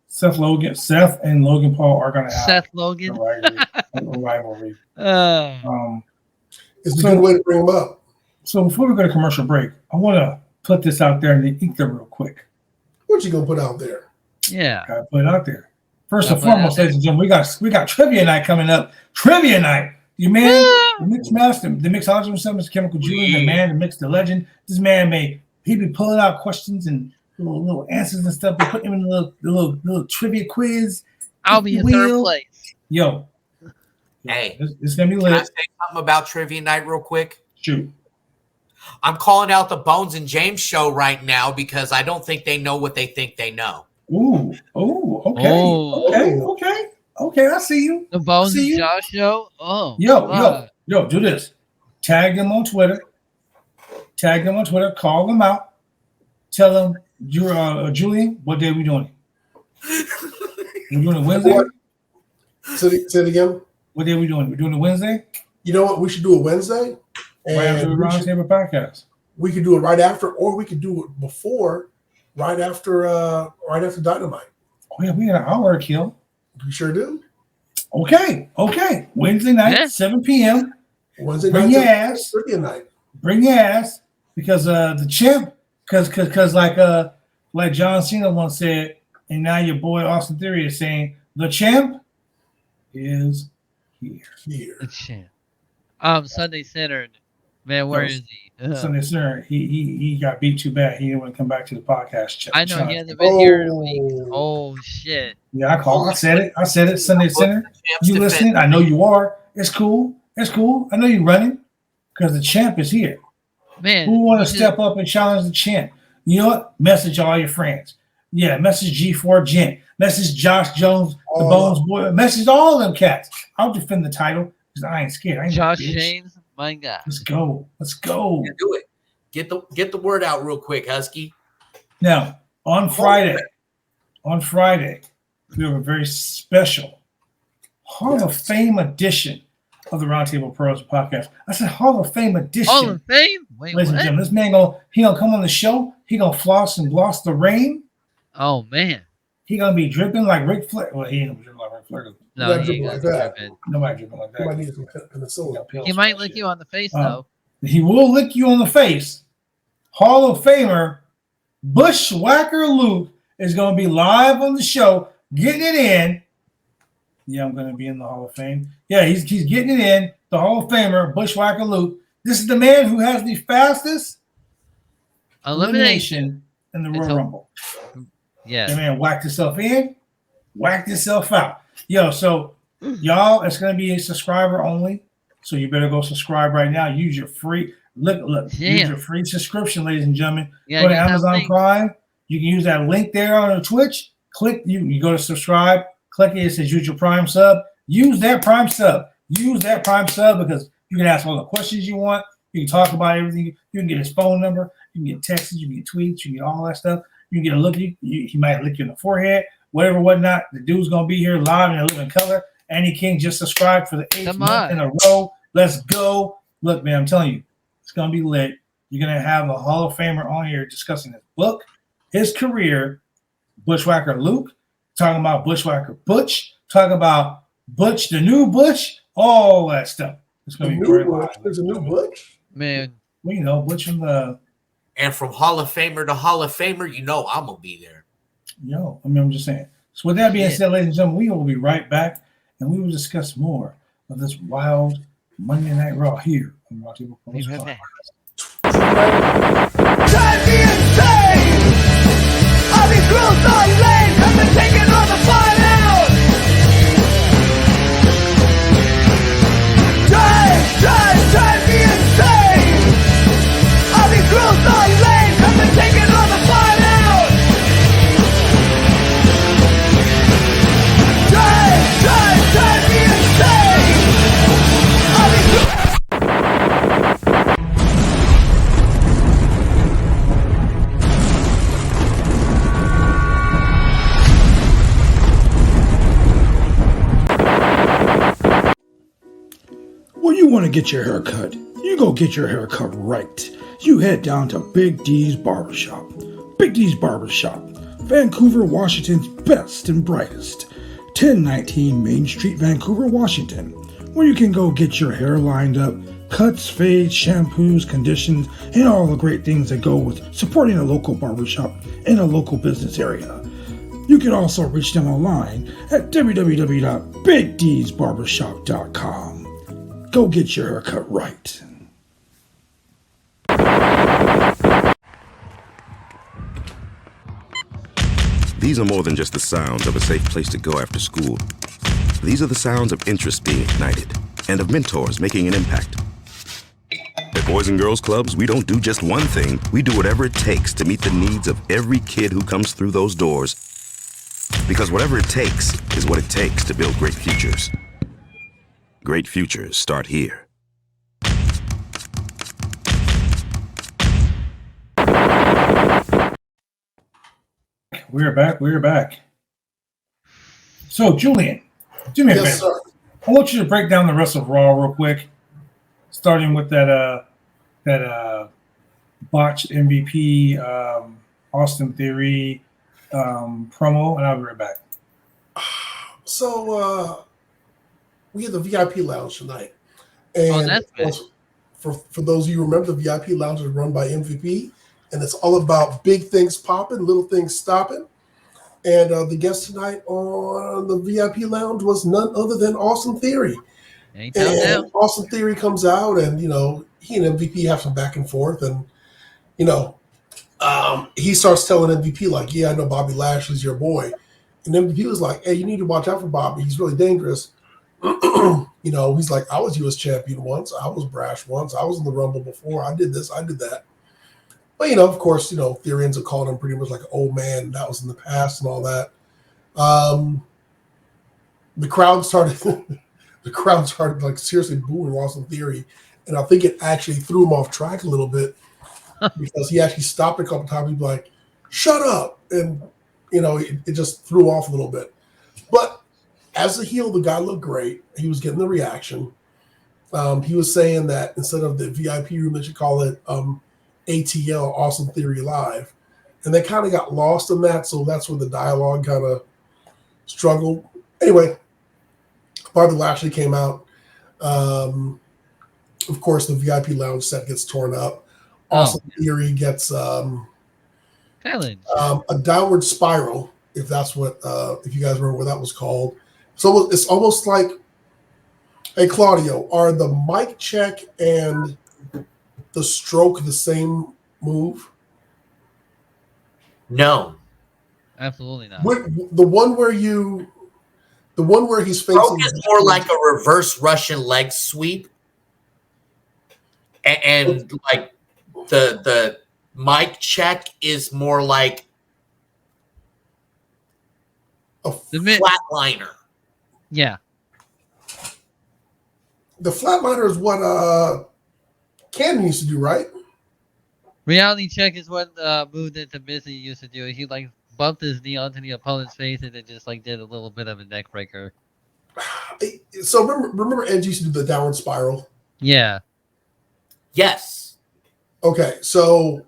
Seth and Logan Paul are going to have a rivalry. It's a good way to bring them up. So before we go to commercial break, I want to put this out there in the ether real quick. What you gonna put out there? Yeah, gotta put it out there. First and foremost, ladies and gentlemen, we got trivia night coming up. Trivia night. You man, the mixed master, the mixologist himself, Mr. Chemical Julian, the man, the legend. This man he be pulling out questions and little answers and stuff. We put him in the little trivia quiz. I'll be in third place. Yo. Hey, it's gonna be lit. Can I say something about trivia night real quick? Shoot. I'm calling out the Bones and James show right now because I don't think they know what they think they know. Ooh. Oh, okay. Okay, I see you. The Bones and Josh show? Oh. Yo, do this. Tag them on Twitter. Call them out. Tell them, Julian, what day are we doing it? We're doing it Wednesday? Say it again. What day are we doing it? We're doing it Wednesday? You know what? We should do it Wednesday. Right after the Roundtable podcast. We could do it right after, or we could do it before, right after Dynamite. Oh yeah, we got an hour to kill. We sure do. Okay. Wednesday night, 7 p.m. Wednesday night. Bring your ass, because the champ, because like John Cena once said, and now your boy Austin Theory is saying, the champ is here. The champ. Sunday Center. Man, where is he? Sunday Center. He got beat too bad. He didn't want to come back to the podcast. I know he hasn't been here in a week. Oh shit. Yeah, I said it. Sunday Center. You listening? I know you are. It's cool. I know you're running because the champ is here. Man, who want to step up and challenge the champ? You know what? Message all your friends. Yeah, message G4 Gent. Message Josh Jones, the Bones Boy. Message all of them cats. I'll defend the title because I ain't scared. Josh James. My God. Let's go. Yeah, do it. Get the word out real quick, Husky. Now, on Friday, we have a very special Hall of Fame edition of the Roundtable Pro Wrestling Podcast. I said Hall of Fame edition. Hall of Fame? Wait, ladies and gentlemen, this man gonna come on the show. He gonna floss and gloss the rain. Oh man. He gonna be dripping like Ric Flair. Well, he ain't gonna be dripping like Ric Flair. No, he ain't gonna be dripping. Nobody dripping like that. He might lick you on the face, though. He will lick you on the face. Hall of Famer Bushwhacker Luke is going to be live on the show, getting it in. Yeah, I'm going to be in the Hall of Fame. Yeah, he's getting it in. The Hall of Famer Bushwhacker Luke. This is the man who has the fastest elimination in the Royal Rumble. Yeah. The man whacked himself in, whacked himself out. Yo, so y'all, it's going to be a subscriber only. So you better go subscribe right now. Use your free use your free subscription, ladies and gentlemen. Go to Amazon Prime. You can use that link there on the Twitch. Click you go to subscribe. Click it. It says use your Prime sub. Use that Prime sub. Because you can ask all the questions you want. You can talk about everything. You can get his phone number. You can get texts. You can get tweets. You can get all that stuff. You can get a look. He might lick you in the forehead. Whatever, whatnot. The dude's gonna be here live in a living color. Andy King just subscribed for the 8th month in a row. Let's go. Look, man, I'm telling you, it's going to be lit. You're going to have a Hall of Famer on here discussing his book, his career, Bushwhacker Luke, talking about Bushwhacker Butch, talking about Butch, the new Butch, all that stuff. It's going to be very live. There's a new Butch? Man, Well, Butch from the And from Hall of Famer to Hall of Famer, I'm gonna be there. I'm just saying. So with that being Yeah. said, ladies and gentlemen, we will be right back, and we will discuss more of this wild Monday Night Raw here on Roundtable Pro be Wrestling right back. Drive me insane! All these rules are lame, cause they're taking all the fun out! Drive me insane! All these rules are lame, cause they're taking all the fun out! Drive me insane! All these rules. When you want to get your hair cut, you go get your hair cut right. You head down to Big D's Barbershop. Big D's Barbershop, Vancouver, Washington's best and brightest. 1019 Main Street, Vancouver, Washington, where you can go get your hair lined up, cuts, fades, shampoos, conditions, and all the great things that go with supporting a local barbershop in a local business area. You can also reach them online at www.bigdsbarbershop.com. Go get your haircut right. These are more than just the sounds of a safe place to go after school. These are the sounds of interest being ignited and of mentors making an impact. At Boys and Girls Clubs, we don't do just one thing. We do whatever it takes to meet the needs of every kid who comes through those doors. Because whatever it takes is what it takes to build great futures. Great futures start here. We're back. So, Julian, do me a Yes, favor. sir. I want you to break down the rest of Raw real quick, starting with that botched MVP Austin Theory promo, and I'll be right back. So we had the VIP lounge tonight, and that's good. for those of you who remember, the VIP lounge is run by MVP, and it's all about big things popping, little things stopping. And the guest tonight on the VIP lounge was none other than Austin Theory. Anytime And now. Austin Theory comes out, and he and MVP have some back and forth, and he starts telling MVP like, "Yeah, I know Bobby Lashley's your boy," and MVP was like, "Hey, you need to watch out for Bobby. He's really dangerous." He's like, "I was U.S. champion once. I was brash once. I was in the Rumble before. I did this. I did that." But of course, Theory ends up calling him pretty much like an old man. That was in the past and all that. The crowd started. The crowd started like seriously booing Austin Theory, and I think it actually threw him off track a little bit because he actually stopped a couple times. He'd be like, "Shut up!" and it just threw off a little bit. But as a heel, the guy looked great. He was getting the reaction. He was saying that instead of the VIP room, they should call it ATL, Austin Theory Live. And they kind of got lost in that, so that's where the dialogue kind of struggled. Anyway, Bobby Lashley came out. Of course, the VIP lounge set gets torn up. Austin Theory gets Challenge. a downward spiral, if that's what, if you guys remember what that was called. So it's almost like, hey, Claudio, are the mic check and the stroke the same move? No. Absolutely not. The one where he's facing Stroke is more like a reverse Russian leg sweep. And like the mic check is more like a flatliner. Yeah. The flatliner is what Cannon used to do, right? Reality check is what move that the Mizzy used to do. He like bumped his knee onto the opponent's face and then just like did a little bit of a neck breaker. So remember Edge used to do the downward spiral? Yeah. Yes. Okay, so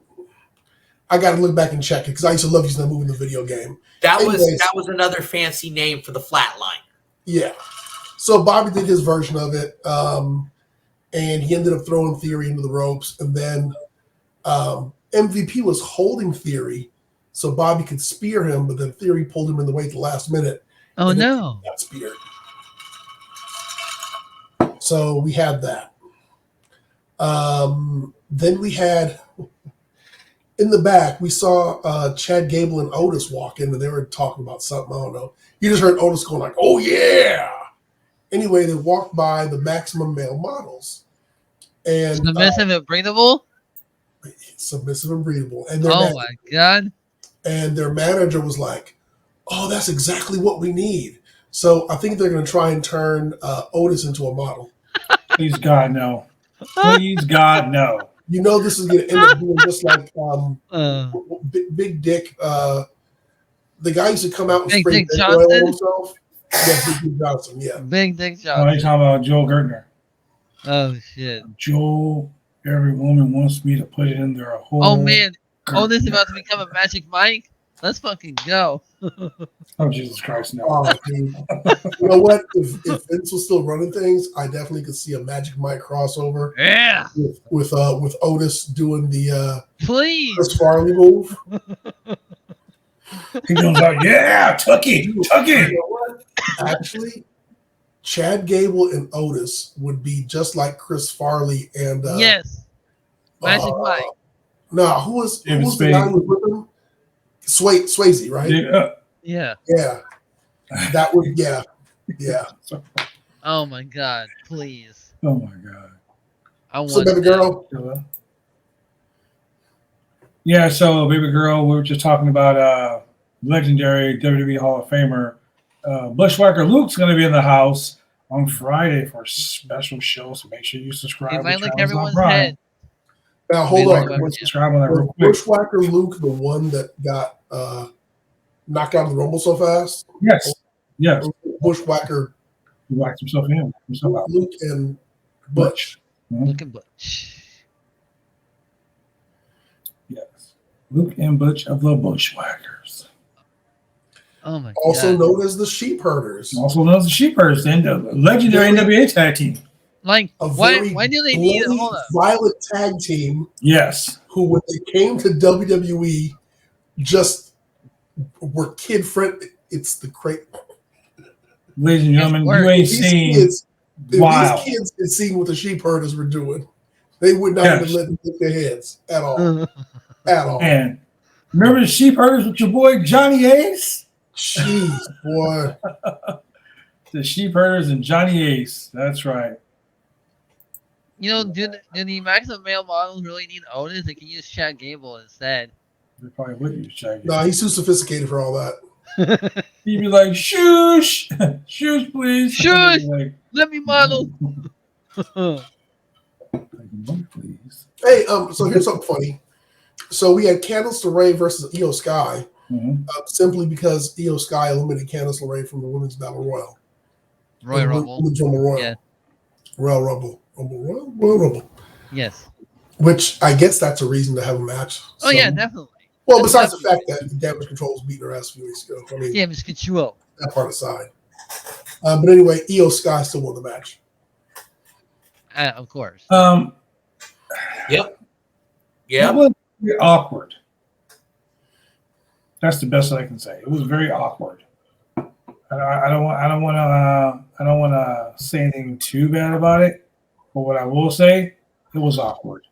I got to look back and check it because I used to love using that move in the video game. That Anyways, was another fancy name for the flatline. Yeah. So Bobby did his version of it. and he ended up throwing Theory into the ropes. And then MVP was holding Theory so Bobby could spear him, but then Theory pulled him in the way at the last minute. Oh, no. Got speared. So we had that. Then we had, in the back, we saw Chad Gable and Otis walk in, and they were talking about something. I don't know. You just heard Otis going like, "Oh yeah!" Anyway, they walked by the Maximum Male Models, and Submissive and breathable. submissive and breathable. And My god! And their manager was like, "Oh, that's exactly what we need." So I think they're going to try and turn Otis into a model. Please God, no. Please God, no. You know this is going to end up being just like Big Dick. The guy used to come out and Big spray Dick big oil on Johnson? himself. Yeah, Big Dick Johnson. Yeah. Big Dick Oh, Johnson. you're talking about Joel Gertner. Oh shit! Joel, every woman wants me to put it in their hole. Oh man! Oh, this is about to become a Magic Mike. Let's fucking go. Oh, Jesus Christ, no. Oh, dude. You know what? If Vince was still running things, I definitely could see a Magic Mike crossover Yeah. with Otis doing the Please. Chris Farley move. He goes like, yeah, Tucky. You know what? Actually, Chad Gable and Otis would be just like Chris Farley and Yes. Magic Mike. No, who was the Spade. guy who was with him? Swayze, right? Yeah. Yeah. That would yeah. Oh my god! Please. Oh my God. I want So baby that. girl. Yeah, so baby girl, we were just talking about legendary WWE Hall of Famer Bushwhacker Luke's going to be in the house on Friday for a special show. So make sure you subscribe. It to might lick Travis everyone's O'Brien. head. Now hold Maybe on. like- Subscribe on that real Was quick. Bushwhacker Luke the one that got knocked out of the Rumble so fast? Yes. Yes. Bushwhacker He whacked himself in. Himself out. Luke and Butch. Look at Butch. Yes. Luke and Butch of the Bushwhackers. Oh my Also god! known as the Sheep Herders. Also known as the Sheepherders, and the legendary NWA tag team. Like, A why very do they need? bloody, Hold up. violent tag team Yes. who, when they came to WWE, just were kid friendly. It's the great. Ladies and gentlemen, you ain't seen If wow. these kids had seen what the Sheep Herders were doing, they would not have let them hit their heads at all. At all. And remember the Sheepherders with your boy Johnny Ace? Jeez, boy. The Sheepherders and Johnny Ace. That's right. You know, do the maximum male models really need Otis? They can use Chad Gable instead. They probably would use Shaggy. No, he's too sophisticated for all that. He'd be like, "Shoosh, shoosh, please, Shush! He'd be like, Let me model. please." Hey, so here's something funny. So we had Candice LeRae versus Io Sky, Mhm. simply because Io Sky eliminated Candice LeRae from the Women's Battle Royal. Royal Rumble. Women's Rumble Royal. Yeah. Royal Rumble. Royal Rumble. Yes. Which I guess that's a reason to have a match. Oh yeah, definitely. Well, besides the fact that Damage Control was beating her ass a few weeks ago. I mean, Damage Control. that part aside. But anyway, Io Sky still won the match. Of course. Yep. It was very awkward. That's the best I can say. It was very awkward. I don't want to say anything too bad about it, but what I will say, it was awkward.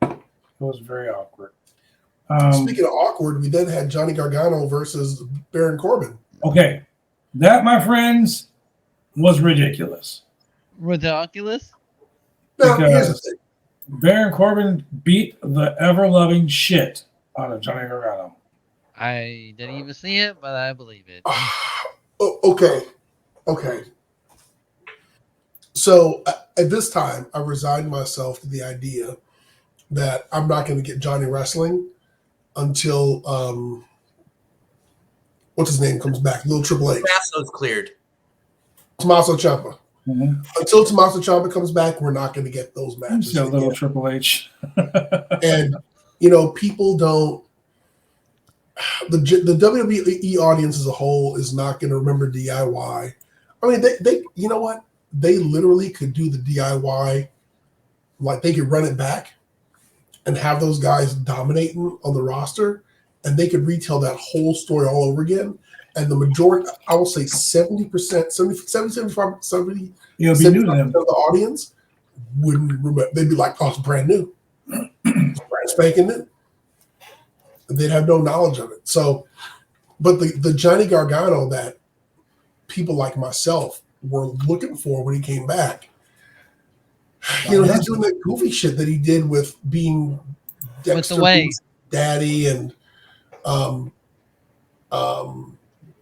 It was very awkward. Speaking of awkward, we then had Johnny Gargano versus Baron Corbin. Okay, that, my friends, was ridiculous. Ridiculous. Now, Because- here's the thing. Baron Corbin beat the ever-loving shit out of Johnny Gargano. I didn't even see it, but I believe it. Oh, okay. So at this time, I resigned myself to the idea that I'm not going to get Johnny wrestling until what's his name comes back, Little Triple H, Masso's cleared. Tommaso Ciampa. Mm-hmm. Until Tommaso Ciampa comes back, we're not going to get those matches. So little again. Triple H. And people don't. The WWE audience as a whole is not going to remember DIY. I mean, they you know what? They literally could do the DIY like they could run it back and have those guys dominating on the roster, and they could retell that whole story all over again. And the majority, I will say 70%, 75, 70, It'll be new to 75% them. of the audience wouldn't remember. They'd be like, oh, it's brand new. It's brand spanking new. And they'd have no knowledge of it. So, but the Johnny Gargano that people like myself were looking for when he came back, you know, he's doing that goofy shit that he did with being Dexter Lumis' daddy and Now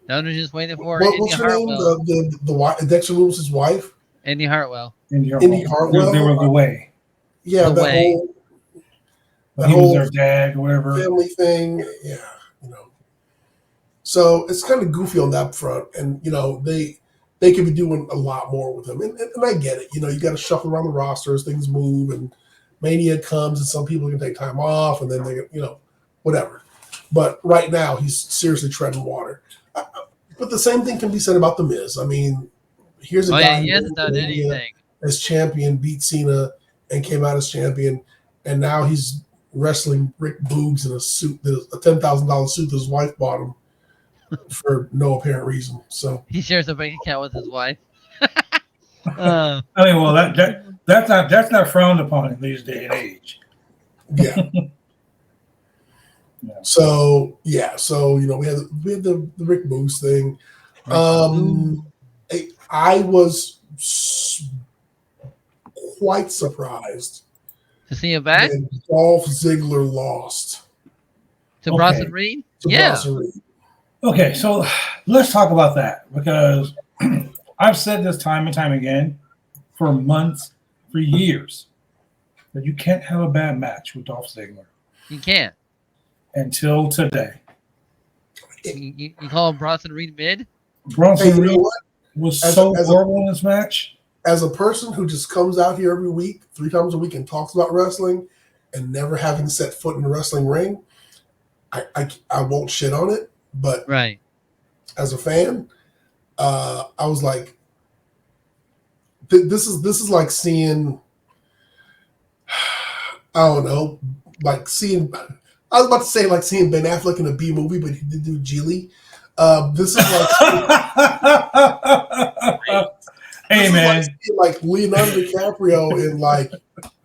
they're just waiting for what's her name? The Dexter Lumis' wife? Indy Hartwell. Indy Hartwell. They were the way. Yeah, The Way. He was their dad, or whatever. family thing. Yeah, you know. So it's kind of goofy on that front, and you know they could be doing a lot more with him, and I get it. You know, you got to shuffle around the roster as things move, and Mania comes, and some people can take time off, and then they, you know, whatever. But right now, he's seriously treading water. But the same thing can be said about The Miz. I mean, here's a guy he hasn't done anything as champion, beat Cena, and came out as champion, and now he's wrestling Rick Boogs in a suit, a $10,000 suit that his wife bought him for no apparent reason. So he shares a bank account with his wife. I mean, well, that's not frowned upon in these day and age. Yeah. So you know, we had the Rick Boogs thing. I was quite surprised to see him back. When Dolph Ziggler lost to Bronson Reed. Bronson Reed. Okay, so let's talk about that, because I've said this time and time again for months, for years, that you can't have a bad match with Dolph Ziggler. You can't. Until today. You call him Bronson Reed mid? Bronson Reed was so horrible in this match. As a person who just comes out here every week, 3 times a week, and talks about wrestling and never having set foot in a wrestling ring, I won't shit on it. But right, as a fan, I was like, this is like seeing, I don't know, like seeing. I was about to say like seeing Ben Affleck in a B movie, but he did do Geely. This is like, hey man, like Leonardo DiCaprio in like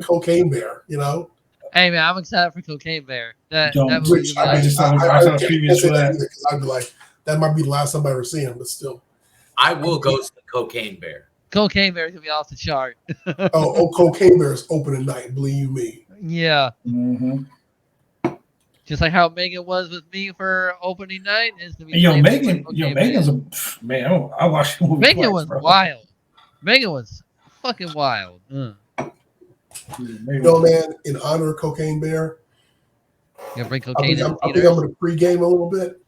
Cocaine Bear, you know. Hey man, I'm excited for Cocaine Bear. That which I saw previous for that because I'd be like, that might be the last time I ever see him, but still. I will go to the Cocaine Bear. Cocaine Bear is gonna be off the chart. Cocaine Bear is opening night, believe you me. Yeah. Mm-hmm. Just like how Megan was with me for opening night, is to be. Megan's a man. I watched the movie. Megan was wild. Megan was fucking wild. You know, man, in honor of Cocaine Bear, you bring cocaine. I think I'm going to pregame a little bit.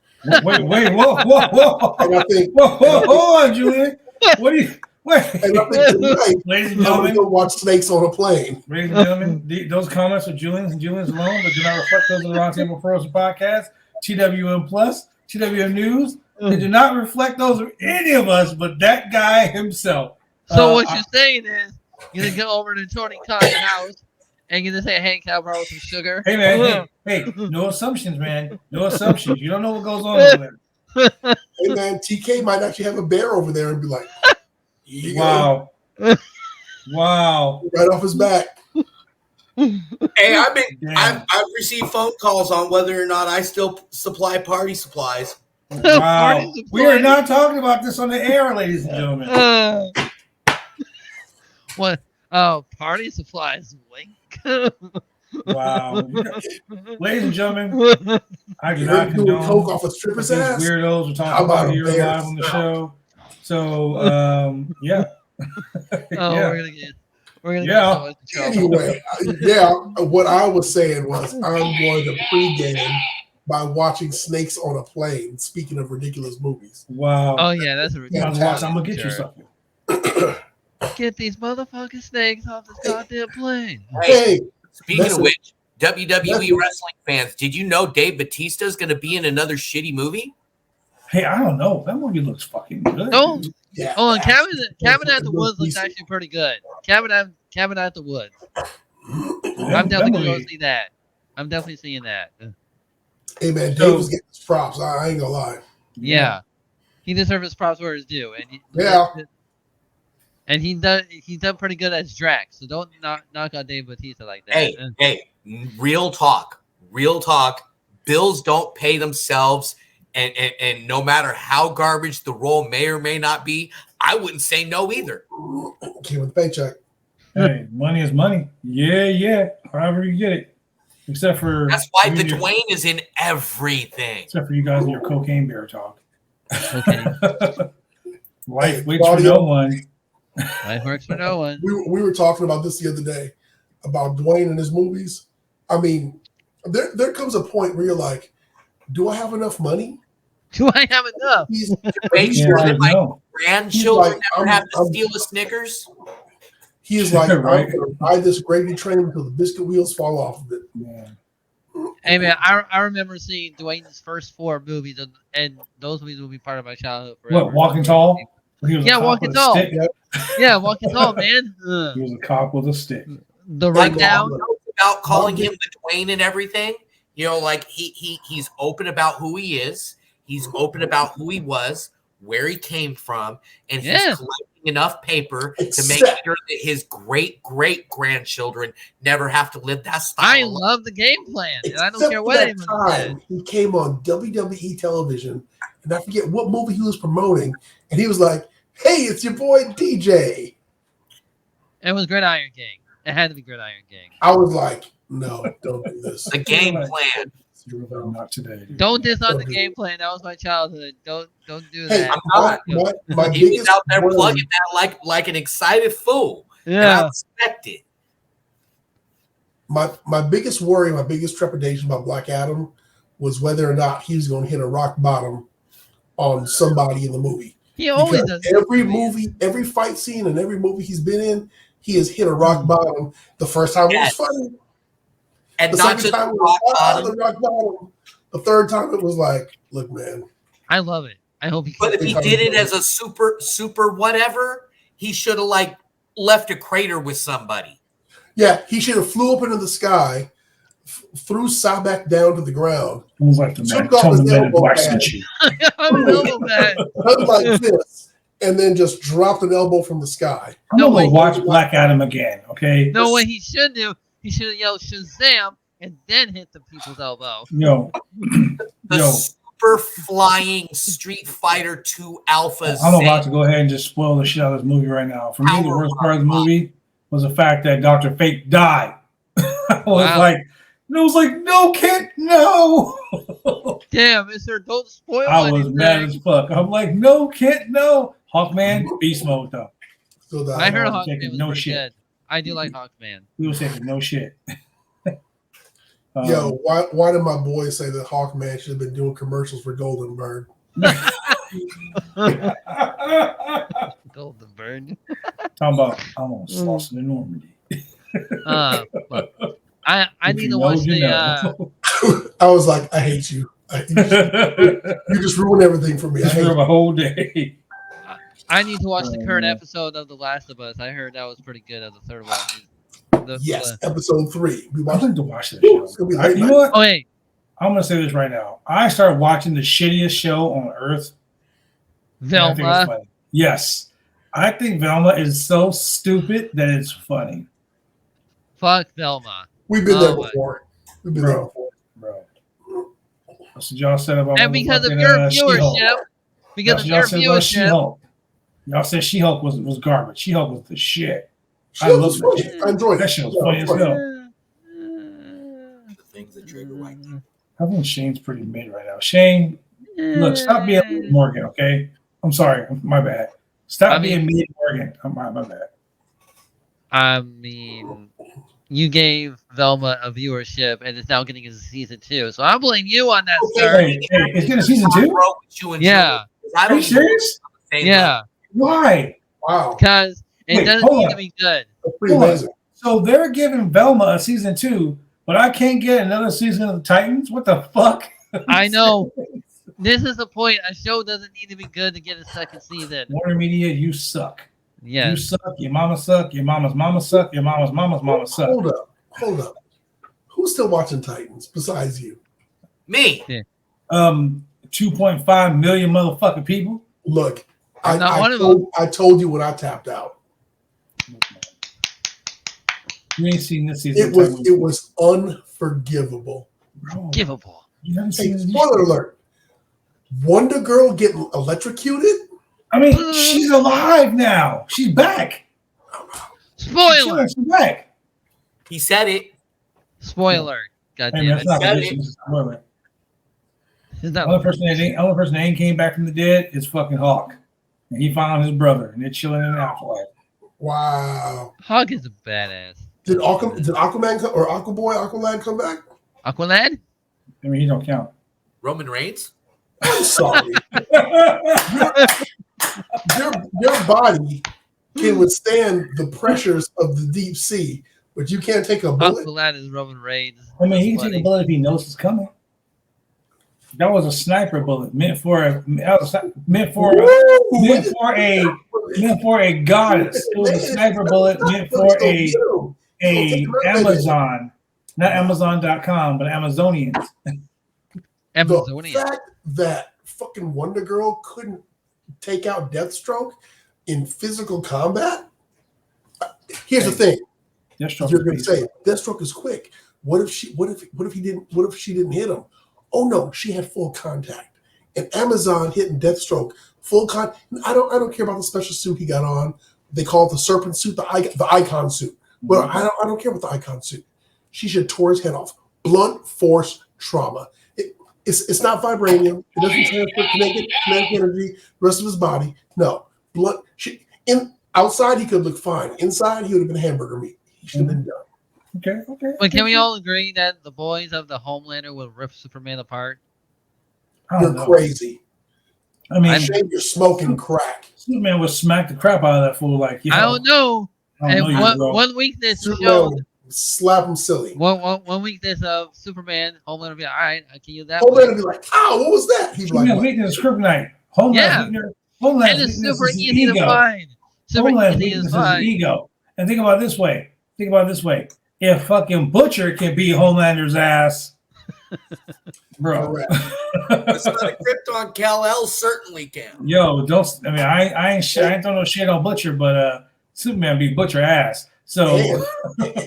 Wait, whoa! And I think, hold on, Julian. What do you? Wait. And I think tonight, ladies and gentlemen, go watch Snakes on a Plane. Ladies and gentlemen, those comments are Julian's and Julian's alone, but do not reflect those of the Roundtable Pro Wrestling Podcast, TWM Plus, TWM.NEWS. They do not reflect those of any of us, but that guy himself. So what you're saying is, you're gonna go over to Tony Khan's house and you're gonna say, "Hey, can I borrow some sugar?" Hey man, hey, no assumptions, man. No assumptions. You don't know what goes on over there. Hey man, TK might actually have a bear over there and be like, wow. Wow. Right off his back. Hey, I've received phone calls on whether or not I still supply party supplies. Wow. We are not talking about this on the air, ladies and gentlemen. What? Oh, party supplies. Wink. Wow. Ladies and gentlemen, I do not condone coke off a stripper's ass. Weirdos we're talking about here live on the show. So, yeah. We're gonna get anyway, what I was saying was I'm going to pregame by watching Snakes on a Plane. Speaking of ridiculous movies. Wow. Oh yeah, that's a ridiculous. I'm gonna get you something. Get these motherfucking snakes off this goddamn plane. Hey, speaking of which, WWE wrestling fans, did you know Dave Bautista is going to be in another shitty movie? Hey, I don't know. That movie looks fucking good. Oh, yeah. Oh, and Cabin at the Woods looks actually pretty good. Cabin at the Woods. I'm definitely going to go see that. I'm definitely seeing that. Hey man, Dave was getting his props. I ain't gonna lie. Yeah. He deserves his props where it's due. And he's done pretty good as Drax. So don't knock on Dave Bautista like that. Hey, real talk. Bills don't pay themselves, and no matter how garbage the role may or may not be, I wouldn't say no either. Came with a paycheck. Hey, money is money. Yeah. However you get it. Except for that's why the Dwayne is in everything. Except for you guys and your cocaine bear talk. Okay. Life waits for no one. Life works for no one. We were talking about this the other day about Dwayne and his movies. I mean, there comes a point where you're like, do I have enough money? Do I have enough? Make sure that my grandchildren never have to steal a Snickers. He is like, right. I'm going to buy this gravy train until the biscuit wheels fall off of it. Yeah. Hey, man, I remember seeing Dwayne's first 4 movies, and those movies will be part of my childhood forever. What, Walking Tall? Walking Tall. Yeah, Walking Tall, man. He was a cop with a stick. The Rundown. About calling him the Dwayne and everything. You know, like he's open about who he is. He's open about who he was, where he came from, and he's collecting enough paper to make sure that his great-great-grandchildren never have to live that style. I love the game plan, and I don't care what anyone says. He came on WWE television, and I forget what movie he was promoting, and he was like, "Hey, it's your boy DJ." It was Gridiron Gang. It had to be Gridiron Gang. I was like, "No, don't do this." The game plan. Not today. Dude. Don't diss on the game plan. That was my childhood. Don't do hey, that. He was out there plugging that like an excited fool. Yeah, I respect it. My biggest worry, my biggest trepidation about Black Adam was whether or not he was going to hit a rock bottom on somebody in the movie. He always does. Every movie, every fight scene, and every movie he's been in, he has hit a rock bottom. The first time it was funny. And the not second just time it was the rock bottom. The third time it was like, look, man. I love it. I hope he. But if he did it as a super whatever, he should have like left a crater with somebody. Yeah, he should have flew up into the sky, threw Sabak down to the ground. It was like the man told him like this, and then just dropped an elbow from the sky. I'm gonna watch Black Adam again. Okay. No, what he should do. He should have yelled Shazam and then hit the people's elbow. Super flying Street Fighter 2 Alpha. I'm about to go ahead and just spoil the shit out of this movie right now. For me, the worst part of the movie was the fact that Dr. Fate died. I was like, no, kid, no. Damn, mister, don't spoil I was mad as fuck. I'm like, no, kid, no. Hawkman, beast mode though. I heard Hawkman was no shit. Good. I do like Hawkman. We were taking no shit. Yo, why did my boy say that Hawkman should have been doing commercials for Golden Bird? Golden Bird. Talking about I'm on Sauce in Normandy. I need to watch the. I was like, I hate you. You just ruined everything for me. I ruined my whole day. I need to watch the current episode of The Last of Us. I heard that was pretty good. Of the third one. Episode 3. We watched to watch this show. You know what? Oh, hey. I'm gonna say this right now. I started watching the shittiest show on earth. Velma. Yes, I think Velma is so stupid that it's funny. Fuck Velma. We've been there before. Bro. That's what y'all said about. And because of your viewership, y'all said She-Hulk was garbage. She-Hulk was the shit. I enjoyed it. That shit was funny as hell. The things that trigger right now. I think Shane's pretty mid right now. Shane, look, stop being Morgan, okay? I'm sorry, my bad. Stop being me, Morgan. My bad. I mean, you gave Velma a viewership, and it's now getting into season 2. So I blame you on that, sir. Hey, it's getting season 2? Yeah. Are you serious? Yeah. Why? Wow. Because it doesn't need to be good. So they're giving Velma a season 2, but I can't get another season of the Titans? What the fuck? I know. This is the point. A show doesn't need to be good to get a second season. Warner Media, you suck. Yeah. You suck. Your mama suck. Your mama's mama suck. Your mama's mama suck. Hold up. Hold up. Who's still watching Titans besides you? Me. Yeah. 2.5 million motherfucking people. Look, I'm not one of I told you when I tapped out. You ain't seen this season. It was unforgivable. Givable. You haven't Hey, seen this. spoiler alert. Wonder Girl getting electrocuted? I mean, she's alive now. She's back. Spoiler. She's back. He said it. Spoiler. God Hey, damn man, it. that's not Said prediction, it's a spoiler. Is The only that person that ain't came back from the dead is fucking Hawk. And he found his brother, and they're chilling in the afterlife. Wow. Hawk is a badass. Did Aquaman or Aqualad come back? Aqualad? I mean, he don't count. Roman Reigns. I'm sorry. your body can withstand the pressures of the deep sea, but you can't take a bullet. Aqualad is Roman Reigns. I mean, he can That's take a funny. bullet if he knows it's coming. That was a sniper bullet meant for a goddess. It was a sniper bullet meant for a Amazon, not Amazon.com, but Amazonians. The Amazonian. fact that fucking Wonder Girl couldn't take out Deathstroke in physical combat. Here's the thing. Deathstroke You're going to is say Deathstroke is quick. What if she didn't hit him? Oh no, she had full contact. And Amazon hitting Deathstroke full contact. I don't care about the special suit he got on. They call it the serpent suit, the icon suit. But I don't care about the icon suit. She should have tore his head off. Blunt force trauma. It's not vibranium. It doesn't transfer kinetic energy the rest of his body. No. Blunt. Outside he could look fine. Inside he would have been hamburger meat. He should have been done. Okay. But can we all agree that the boys of the Homelander will rip Superman apart? I You're don't know. crazy. I mean, Shame you're smoking crack. Superman would smack the crap out of that fool. Like, I don't know. I don't And know you, bro. one weakness Superman showed. would slap him silly. One weakness of Superman, Homelander will be like, all right, I can use that. Homelander would be like, "Ow, what was that?" He'd be Superman's like, weakness is kryptonite. Homeland's Yeah. weakness, And Homeland's it's weakness super is his easy to ego. find. Super Homeland's easy weakness to is his find. ego. And think about it this way. If fucking Butcher can beat Homelander's ass, bro. Correct. The son of Krypton, Kal-El certainly can. Yo, don't. I mean, I ain't throwing no shit on Butcher, but Superman beat Butcher ass. So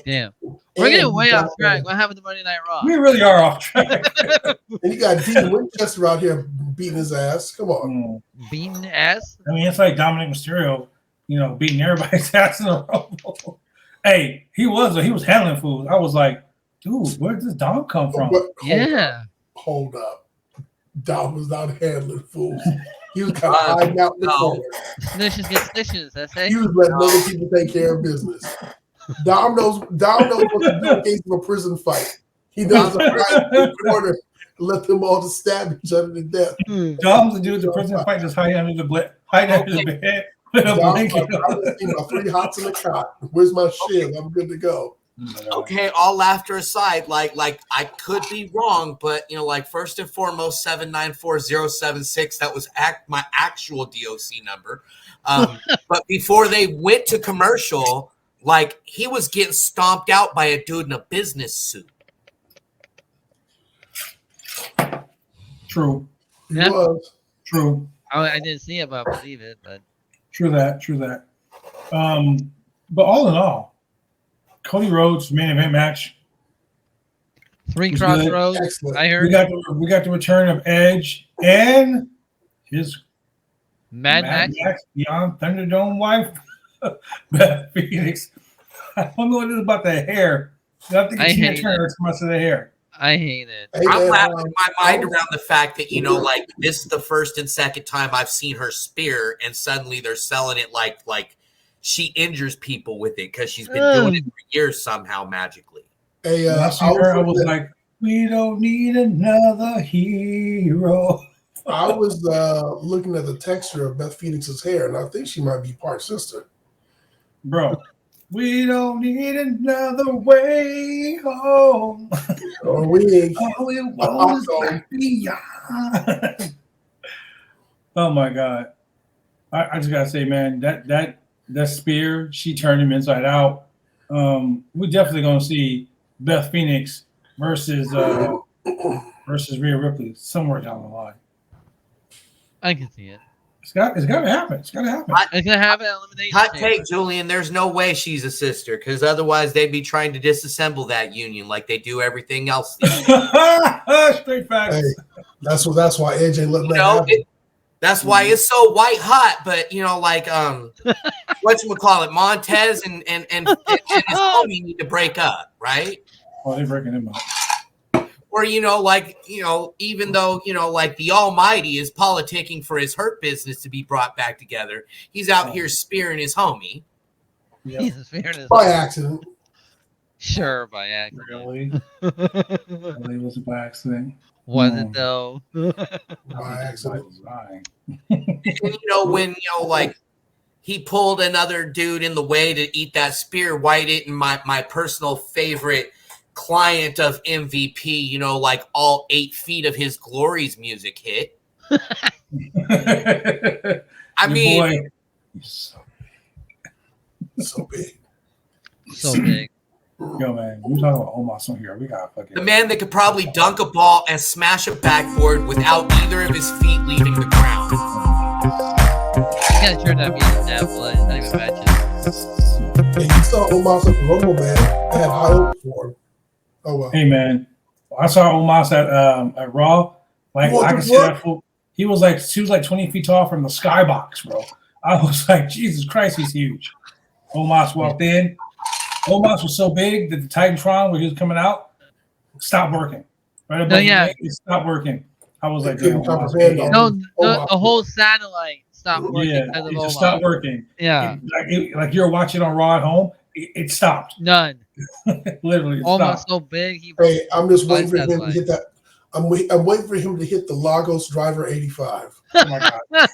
Damn. We're getting way off track. What happened to Monday Night Raw? we really are off track. And you got Dean Winchester out here beating his ass. Come on. Beating ass? I mean, it's like Dominic Mysterio, beating everybody's ass in a row. Hey, he was handling fools. I was like, dude, where did this Dom come from? But Hold Hold up. Dom was not handling fools. He was kind of hiding out in the corner. Snitches get stitches, that's it. He was letting other people take care of business. Dom knows what to do in case of a prison fight. He knows to hide in the corner and let them all just stab each other to death. Dom's the dude at the prison fight just hiding under the bed with a Dom, blanket. I'm 3 hots in the cot. Where's my shield? I'm good to go. Okay, all laughter aside, like I could be wrong, but first and foremost, 794-076, that was my actual DOC number. But before they went to commercial, he was getting stomped out by a dude in a business suit. True. He Yeah. was. True. I didn't see it, but I believe it. But True that. But all in all, Cody Rhodes main event match. 3 was Crossroads. Excellent. I heard We got the return of Edge and his Mad Max. Beyond Thunderdome wife, Beth Phoenix. I don't know what it is about the hair. I think I it's Tina hate Turner. It's much of the hair. I hate it. Hey, I'm man, wrapping my mind around the fact that, this is the first and second time I've seen her spear, and suddenly they're selling it like she injures people with it because she's been doing it for years somehow magically. Hey, When I see her, I was like, we don't need another hero. I was looking at the texture of Beth Phoenix's hair, and I think she might be part sister. Bro, we don't need another way home. Oh, we ain't. All we want is beyond. Oh my God. I just gotta say, man, that spear, she turned him inside out. We're definitely gonna see Beth Phoenix versus Rhea Ripley somewhere down the line. I can see it. It's got to happen. It's got to happen. It's gonna have an elimination. Hot chamber. take, Julian. There's no way she's a sister because otherwise they'd be trying to disassemble that union like they do everything else. Straight facts. Hey, that's why Edge ain't letting You that know, happen. that's why it's so white hot. But you know, like whatchamacallit, Montez and his homie need to break up, right? Oh, they're breaking him up. Or even though like the Almighty is politicking for his Hurt Business to be brought back together, he's out here spearing his homie. Yep. Jesus, fairness. By accident. Sure, by accident. Really? Really was it by accident? Was it though? By accident. And, when like he pulled another dude in the way to eat that spear, White it, and my personal favorite client of MVP, like all 8 feet of his Glory's music hit. I mean, boy, so big. So big. Yo, man, we talking about Omos on here. We got fucking the man that could probably dunk a ball and smash a backboard without either of his feet leaving the ground. You gotta turn that music down, but it's not even matches. And you saw Omos at the Rumble, man. I had high hopes for him. Oh well. Hey man, I saw Omos at Raw. Like I can see that fool. He was like 20 feet tall from the skybox, bro. I was like, Jesus Christ, he's huge. Omos walked in. Omos was so big that the Titantron, where he was coming out, stopped working. Right above it stopped working. I was like, the whole satellite stopped working. Yeah, because of it just Omos. stopped working. Yeah, like you're watching on Raw at home. It stopped. None. Literally, Almost so big. Hey, I'm just waiting for him to hit that. I'm waiting for him to hit the Lagos Driver 85. Oh my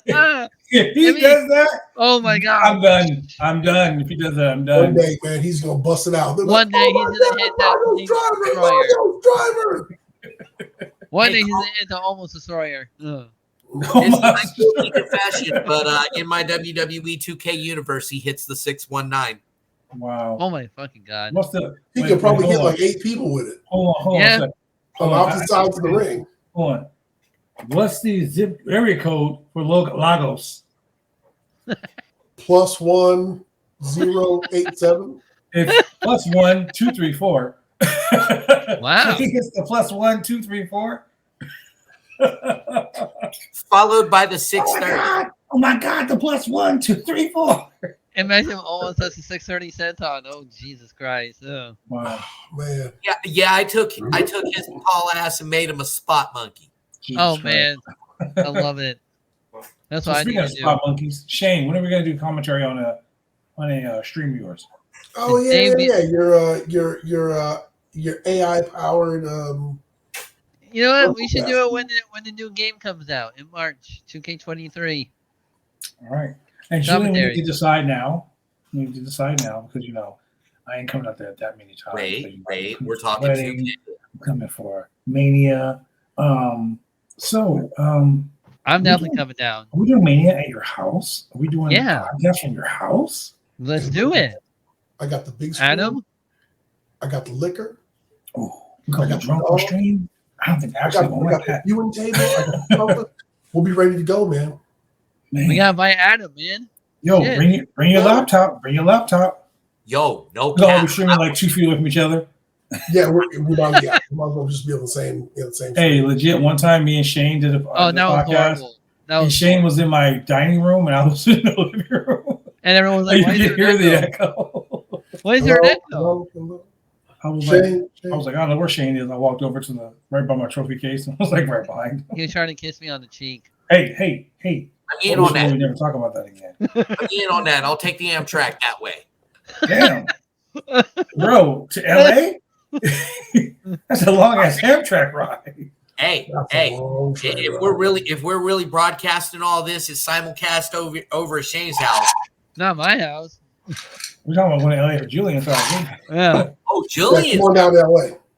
god! If he does that, oh my god, I'm done. If he does that, I'm done. One day, man, he's gonna bust it out. One day he's gonna hit that Lagos Driver. One day he's gonna hit the almost destroyer. It's my guilty confession, but in my WWE 2K universe, he hits the 619. Wow! Oh my fucking god! He could probably hit like 8 people with it. Hold on. On opposite sides of the ring. Hold on. What's the zip area code for Lagos? +1 087. It's +1 234. Wow! I think it's the +1 234. Followed by the 630. Oh my god! The +1 234. Imagine almost that's a 630 senton. Oh Jesus Christ! Oh. Wow, man. Yeah. I took his tall ass and made him a spot monkey. Jesus man, I love it. That's what I need to do. Spot monkeys. Shane, when are we gonna do commentary on a stream of yours? Oh yeah. Your AI powered. You know what? We should do it when the new game comes out in March, 2K23. All right. And Julian, we need to decide now. Because I ain't coming out there that many times. Wait. We're talking. I'm coming for Mania. I'm definitely coming down. Are we doing Mania at your house? Are we doing a podcast from your house? Let's do it. I got the big screen. Adam? I got the liquor. Oh, I got drunk on stream. I don't think actually I got the viewing table. I got we'll be ready to go, man. We gotta invite Adam, man. Yo, bring your laptop. Bring your laptop. Yo, no cap. cap. We're streaming like 2 feet away from each other. Yeah, we might as well just be on the same. Hey, legit. One time, me and Shane did a podcast. And Shane was in my dining room, and I was in the living room. And everyone was like, "You can hear the echo." Why is there an echo? I was like, I don't know where Shane is. I walked over to right by my trophy case, and I was like, right behind. He was trying to kiss me on the cheek. Hey. I'm in on that. We never talk about that again. I'm in on that. I'll take the Amtrak that way. Damn, bro, to LA. That's a long ass Amtrak ride. Hey, if we're really broadcasting all this, it's simulcast over at Shane's house. Not my house. We're talking about going to LA for Julian. Yeah. Oh, Julian. Come on down to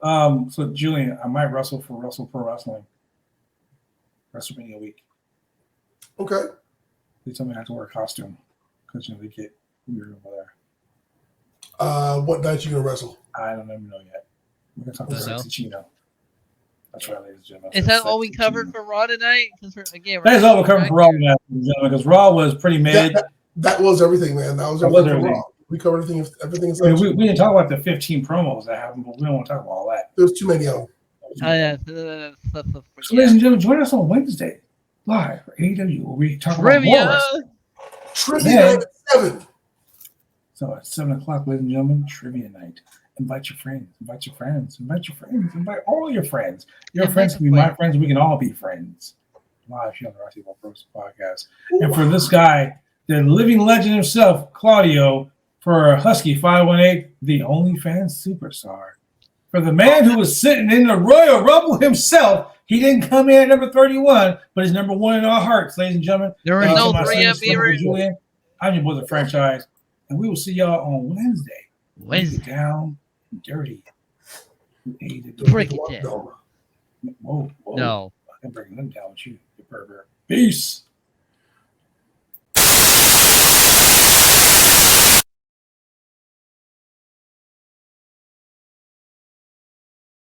LA. So Julian, I might wrestle for Pro Wrestling. WrestleMania week. Okay. They told me I have to wear a costume because they get weird over there. What night you gonna wrestle? I don't even know yet. We're going to talk to No. Sexy Chino. That's right, ladies and gentlemen. Is that all we Sexy covered Chino. for Raw tonight? Because again, That is all we're covering for Raw tonight, ladies and gentlemen, because Raw was pretty mid. That was everything, man. That was everything for Raw. We covered everything. I mean, we didn't talk about the 15 promos that happened, but we don't want to talk about all that. There's too many of them. So, ladies and gentlemen, join us on Wednesday live for AEW, where we talk about more Trivia. wrestling. Trivia at 7. So at 7 o'clock, ladies and gentlemen, trivia night. Invite your friends. Invite your friends. Invite your friends. Invite all your friends. Your friends can be my friends. We can all be friends. Live here on the Roundtable Pro Wrestling Podcast. And for this guy, the living legend himself, Claudio, for Husky 518, the OnlyFans superstar. For the man who was sitting in the Royal Rumble himself, he didn't come in at number 31, but he's number 1 in our hearts, ladies and gentlemen. There was no 3 Julian. I'm your boy, the franchise, and we will see y'all on Wednesday. Get down and dirty. Break it down. Whoa. No. I'm bringing them down with you, you pervert. Peace.